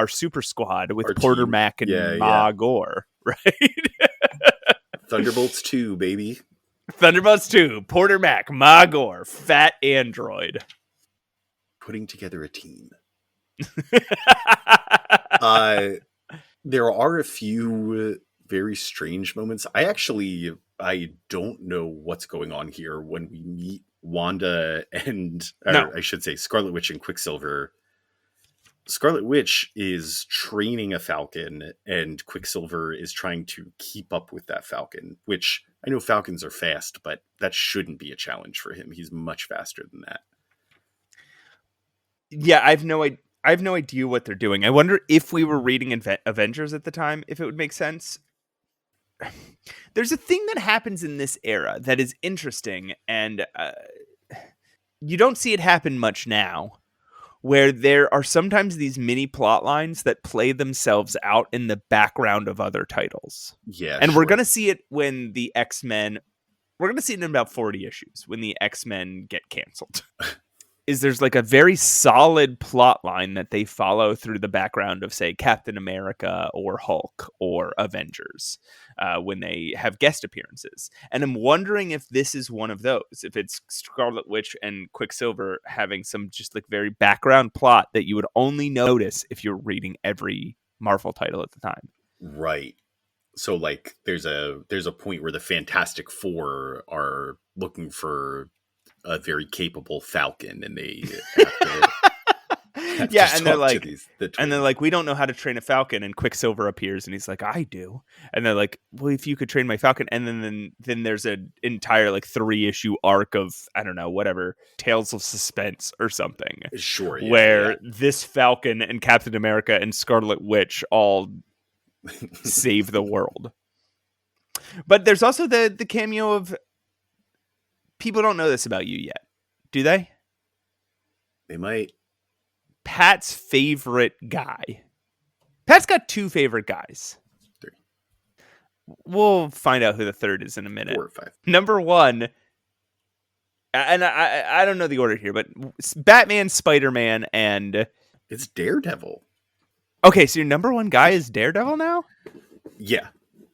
super squad with Porter team. Mac and Ma Gore, right? Thunderbolts 2, baby. Thunderbolts 2, Porter Mac, Ma Gore, fat android. Putting together a team. There are a few very strange moments. I don't know what's going on here when we meet Wanda I should say Scarlet Witch and Quicksilver. Scarlet Witch is training a Falcon, and Quicksilver is trying to keep up with that Falcon, which I know Falcons are fast, but that shouldn't be a challenge for him. He's much faster than that. Yeah, I have no idea what they're doing. I wonder if we were reading Avengers at the time, if it would make sense. There's a thing that happens in this era that is interesting, and you don't see it happen much now, where there are sometimes these mini plot lines that play themselves out in the background of other titles. Yeah, and we're going to see it when the X-Men... We're going to see it in about 40 issues when the X-Men get canceled. There's like a very solid plot line that they follow through the background of, say, Captain America or Hulk or Avengers when they have guest appearances. And I'm wondering if this is one of those, if it's Scarlet Witch and Quicksilver having some just like very background plot that you would only notice if you're reading every Marvel title at the time. Right. So like there's a point where the Fantastic Four are looking for a very capable Falcon, and they have to and they're like, we don't know how to train a Falcon, and Quicksilver appears, and he's like, I do, and they're like, well, if you could train my Falcon, and then there's an entire like 3-issue arc of, I don't know, whatever, Tales of Suspense or something, where this Falcon and Captain America and Scarlet Witch all save the world. But there's also the cameo of... People don't know this about you yet, do they? They might. Pat's favorite guy. Pat's got 2 favorite guys. 3. We'll find out who the third is in a minute. 4 or 5. Number 1, and I don't know the order here, but Batman, Spider-Man, and... It's Daredevil. Okay, so your number 1 guy is Daredevil now? Yeah.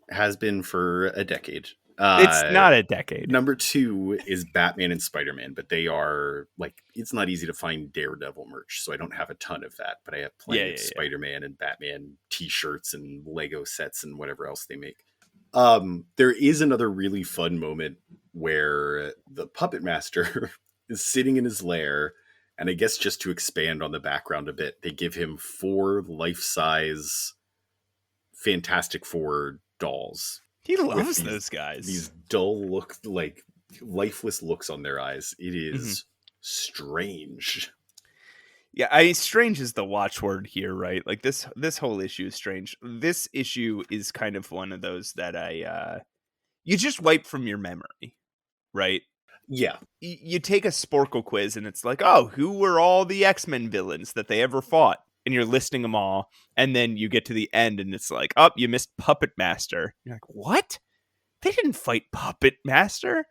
Has been for a decade. It's not a decade. Number 2 is Batman and Spider-Man, but they are like, it's not easy to find Daredevil merch, so I don't have a ton of that, but I have plenty of Spider-Man and Batman t-shirts and Lego sets and whatever else they make. There is another really fun moment where the puppet master is sitting in his lair, and I guess just to expand on the background a bit, they give him 4 life-size Fantastic Four dolls. He loves those guys. These dull look, like lifeless looks on their eyes. It is strange. Yeah, strange is the watchword here, right? Like this whole issue is strange. This issue is kind of one of those that you just wipe from your memory, right? Yeah. You take a Sporkle quiz and it's like, oh, who were all the X-Men villains that they ever fought? And you're listing them all. And then you get to the end and it's like, oh, you missed Puppet Master. You're like, what? They didn't fight Puppet Master?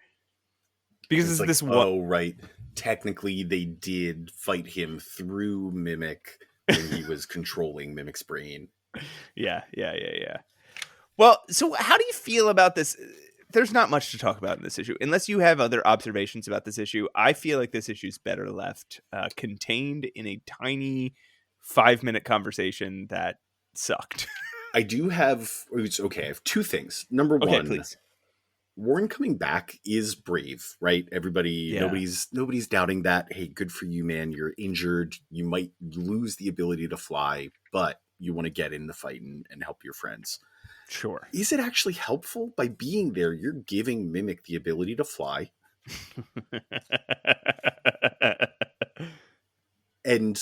Because it's like, this one. Oh, right. Technically, they did fight him through Mimic when he was controlling Mimic's brain. Yeah. Well, so how do you feel about this? There's not much to talk about in this issue. Unless you have other observations about this issue, I feel like this issue is better left contained in a tiny 5-minute conversation that sucked. I do have... Okay, I have 2 things. Number 1, please. Warren coming back is brave, right? Everybody, nobody's doubting that. Hey, good for you, man. You're injured. You might lose the ability to fly, but you want to get in the fight and help your friends. Sure. Is it actually helpful? By being there, you're giving Mimic the ability to fly. And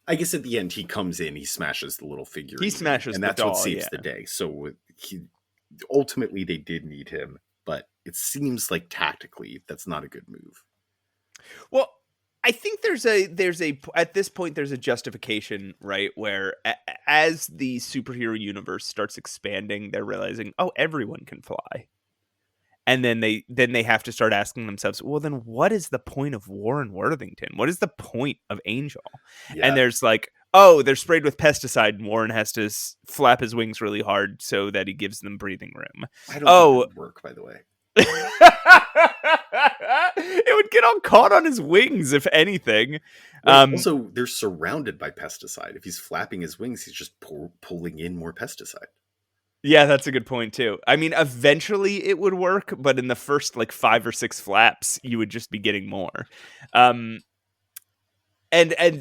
I guess at the end, he comes in, he smashes the little figure. He smashes and the that's doll, what saves the day. So ultimately, they did need him, but it seems like tactically, that's not a good move. Well, I think there's at this point there's a justification, right, where as the superhero universe starts expanding, they're realizing, oh, everyone can fly. And then they have to start asking themselves, well, then what is the point of Warren Worthington? What is the point of Angel? Yeah. And there's like, oh, they're sprayed with pesticide and Warren has to flap his wings really hard so that he gives them breathing room. I don't think that would work, by the way. It would get all caught on his wings, if anything. Well, also, they're surrounded by pesticide. If he's flapping his wings, he's just pulling in more pesticide. Yeah, that's a good point, too. I mean, eventually it would work, but in the first, 5 or 6 flaps, you would just be getting more. And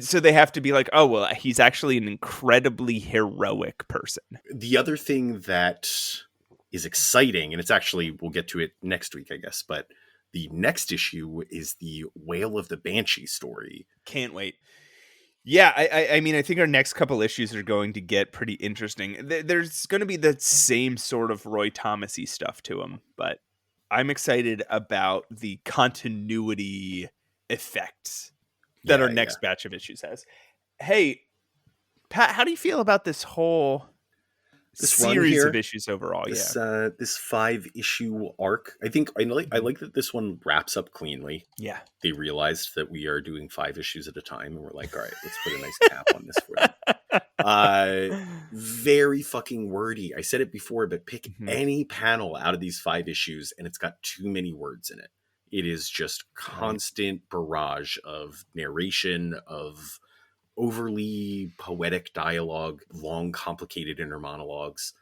so they have to be like, oh, well, he's actually an incredibly heroic person. The other thing that is exciting, and it's actually, we'll get to it next week, I guess, but the next issue is the Wail of the Banshee story. Can't wait. Yeah, I mean, I think our next couple issues are going to get pretty interesting. There's going to be the same sort of Roy Thomas-y stuff to them, but I'm excited about the continuity effects that our next batch of issues has. Hey, Pat, how do you feel about this whole series of issues overall? This 5-issue arc. I think I like that this one wraps up cleanly. Yeah. They realized that we are doing 5 issues at a time, and we're like, all right, let's put a nice cap on this for them. Very fucking wordy. I said it before, but pick any panel out of these 5 issues, and it's got too many words in it. It is just constant barrage of narration, of overly poetic dialogue, long, complicated inner monologues.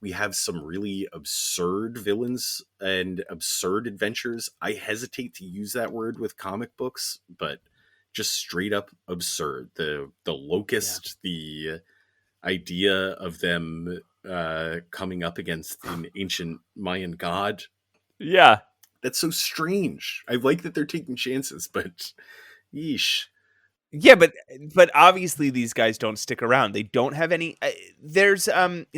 We have some really absurd villains and absurd adventures. I hesitate to use that word with comic books, but just straight up absurd. The LOCUST, the idea of them coming up against an ancient Mayan god. Yeah. That's so strange. I like that they're taking chances, but yeesh. Yeah, but obviously these guys don't stick around. They don't have any. There's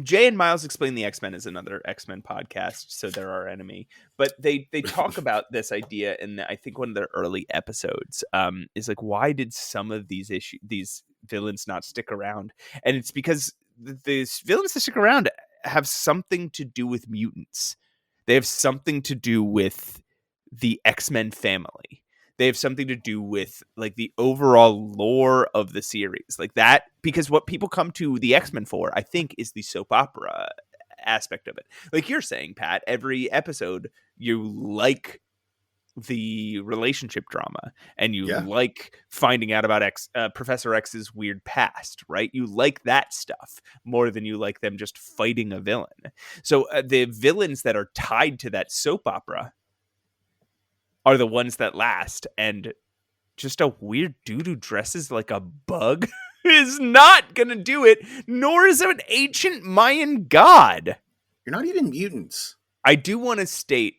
Jay and Miles Explain the X-Men is another X-Men podcast, so they're our enemy. But they talk about this idea in I think one of their early episodes. Is like, why did some of these villains not stick around? And it's because these villains that stick around have something to do with mutants. They have something to do with the X-Men family. They have something to do with the overall lore of the series, like that, because what people come to the X-Men for, I think, is the soap opera aspect of it. Like you're saying, Pat, every episode you like the relationship drama and you Yeah. like finding out about Professor X's weird past, right? You like that stuff more than you like them just fighting a villain. So the villains that are tied to that soap opera are the ones that last, and just a weird dude who dresses like a bug is not gonna do it, nor is an ancient Mayan god. You're not even mutants. I do want to state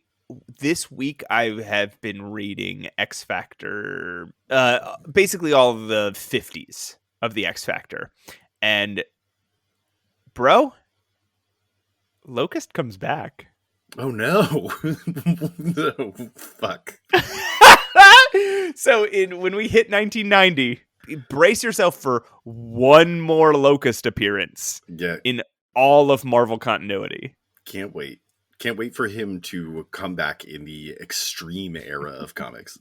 this week I have been reading X Factor, basically all of the 50s of the X Factor. And bro, LOCUST comes back. Oh no. No, fuck. So when we hit 1990, brace yourself for one more LOCUST appearance Yeah. in all of Marvel continuity. Can't wait. Can't wait for him to come back in the extreme era of comics.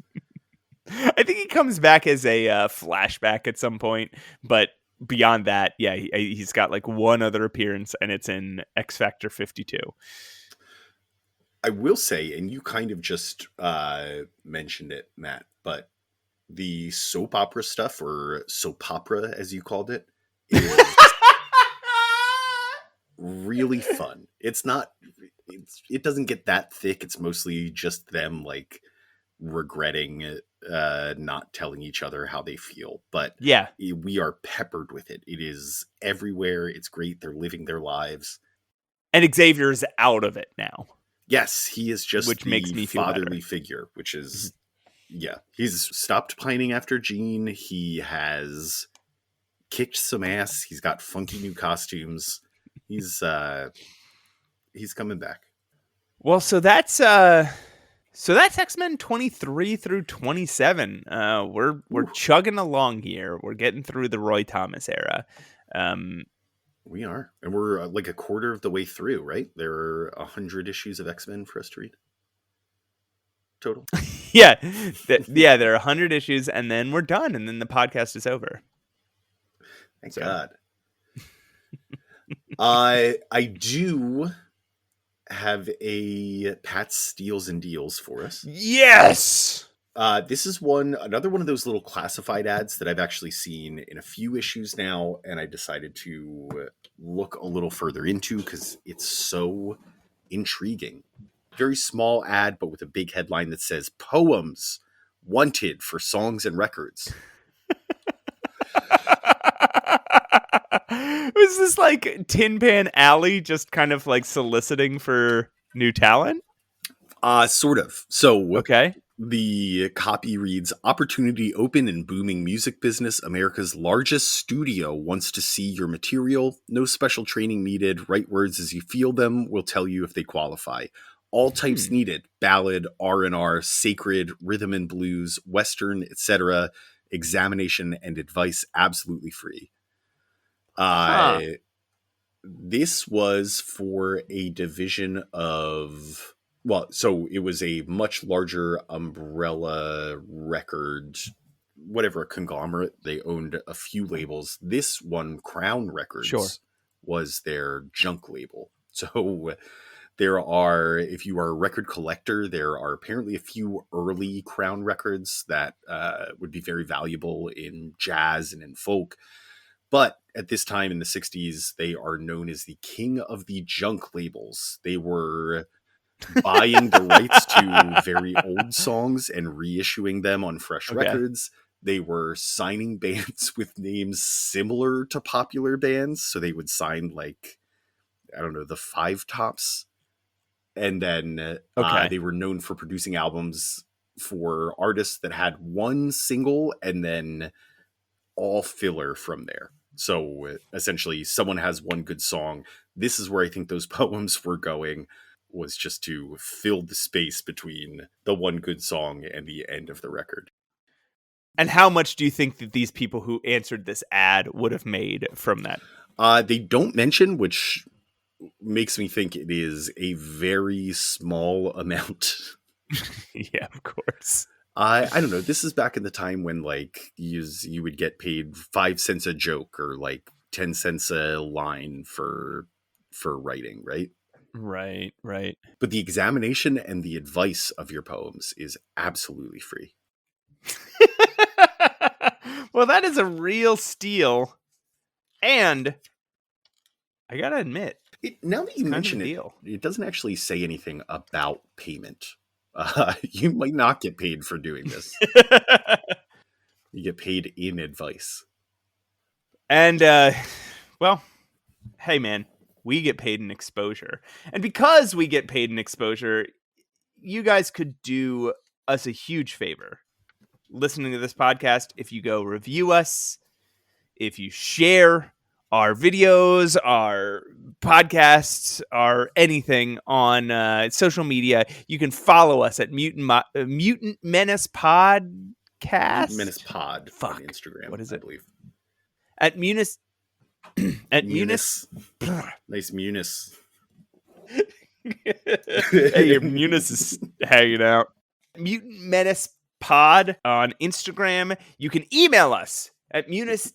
I think he comes back as a flashback at some point, but beyond that, yeah, he's got like one other appearance, and it's in X Factor 52. I will say, and you kind of just mentioned it, Matt, but the soap opera stuff, or soap opera as you called it, is really fun. It doesn't get that thick. It's mostly just them like regretting not telling each other how they feel, but Yeah, we are peppered with it. It is everywhere. It's great. They're living their lives, and Xavier is out of it now. yes, he is just Which the makes me feel fatherly better. figure, which is yeah, he's stopped pining after Jean. He has kicked some ass. He's got funky new costumes. He's coming back. Well, so that's X-Men 23 through 27. We're chugging along here. We're getting through the Roy Thomas era. We are, and we're like a quarter of the way through. Right, there are 100 issues of X-Men for us to read total. Yeah, there are 100 issues, and then we're done, and then the podcast is over. Thank God. I do have a Pat Steals and Deals for us. Yes! This is another one of those little classified ads that I've actually seen in a few issues now, and I decided to look a little further into because it's so intriguing. Very small ad, but with a big headline that says "Poems Wanted for Songs and Records." Was this like Tin Pan Alley just kind of like soliciting for new talent? Sort of. So, Okay. The copy reads, "Opportunity open in booming music business. America's largest studio wants to see your material. No special training needed. Write words as you feel them. We'll tell you if they qualify. All types needed. Ballad, R&R, sacred, rhythm and blues, Western, etc. Examination and advice absolutely free." This was for a division of... Well, so it was a much larger umbrella record, whatever, a conglomerate. They owned a few labels. This one, Crown Records, was their junk label. So there are, if you are a record collector, there are apparently a few early Crown records that would be very valuable in jazz and in folk. But at this time in the 60s, they are known as the king of the junk labels. They were buying the rights to very old songs and reissuing them on fresh records. They were signing bands with names similar to popular bands. So they would sign like, I don't know, the Five Tops. And then they were known for producing albums for artists that had one single and then all filler from there. So essentially someone has one good song. This is where I think those poems were going, was just to fill the space between the one good song and the end of the record. And how much do you think that these people who answered this ad would have made from that? They don't mention, which makes me think it is a very small amount. Yeah, of course. I don't know. This is back in the time when like you would get paid 5 cents a joke or like 10 cents a line for for writing, right? Right. But the examination and the advice of your poems is absolutely free. Well, that is a real steal. And I gotta admit, Now that you mention it, it doesn't actually say anything about payment. You might not get paid for doing this. You get paid in advice. And, well, hey, man, we get paid in exposure. And because we get paid in exposure, you guys could do us a huge favor listening to this podcast if you go review us, if you share our videos, our podcasts, our anything on social media. You can follow us at Mutant Menace Podcast. Mutant Menace Pod on Instagram. What is it? I believe. At Munis. At Munis. Nice Munis. Hey, your Munis is hanging out. Mutant Menace Pod on Instagram. You can email us at Munis.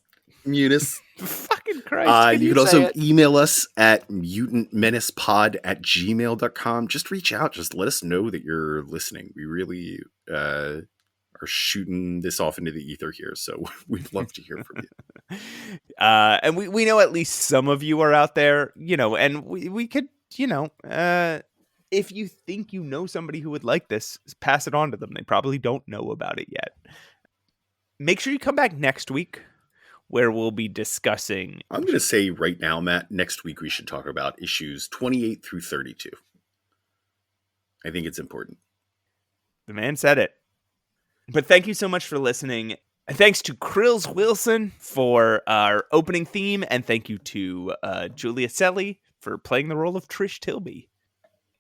Fucking Christ. You can also email us at mutantmenacepod@gmail.com. Just reach out. Just let us know that you're listening. We really are shooting this off into the ether here, so we'd love to hear from you. And we know at least some of you are out there, and we could, if you think you know somebody who would like this, pass it on to them. They probably don't know about it yet. Make sure you come back next week, where we'll be discussing... I'm going to say right now, Matt, next week we should talk about issues 28 through 32. I think it's important. The man said it. But thank you so much for listening. And thanks to Krills Wilson for our opening theme. And thank you to Julia Selly for playing the role of Trish Tilby.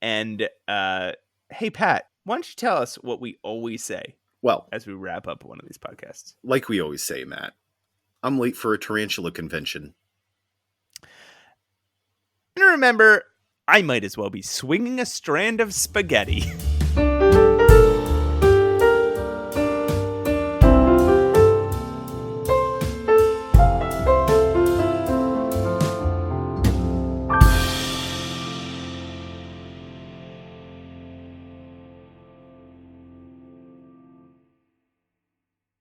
And hey, Pat, why don't you tell us what we always say as we wrap up one of these podcasts? Like we always say, Matt, I'm late for a tarantula convention. And remember, I might as well be swinging a strand of spaghetti.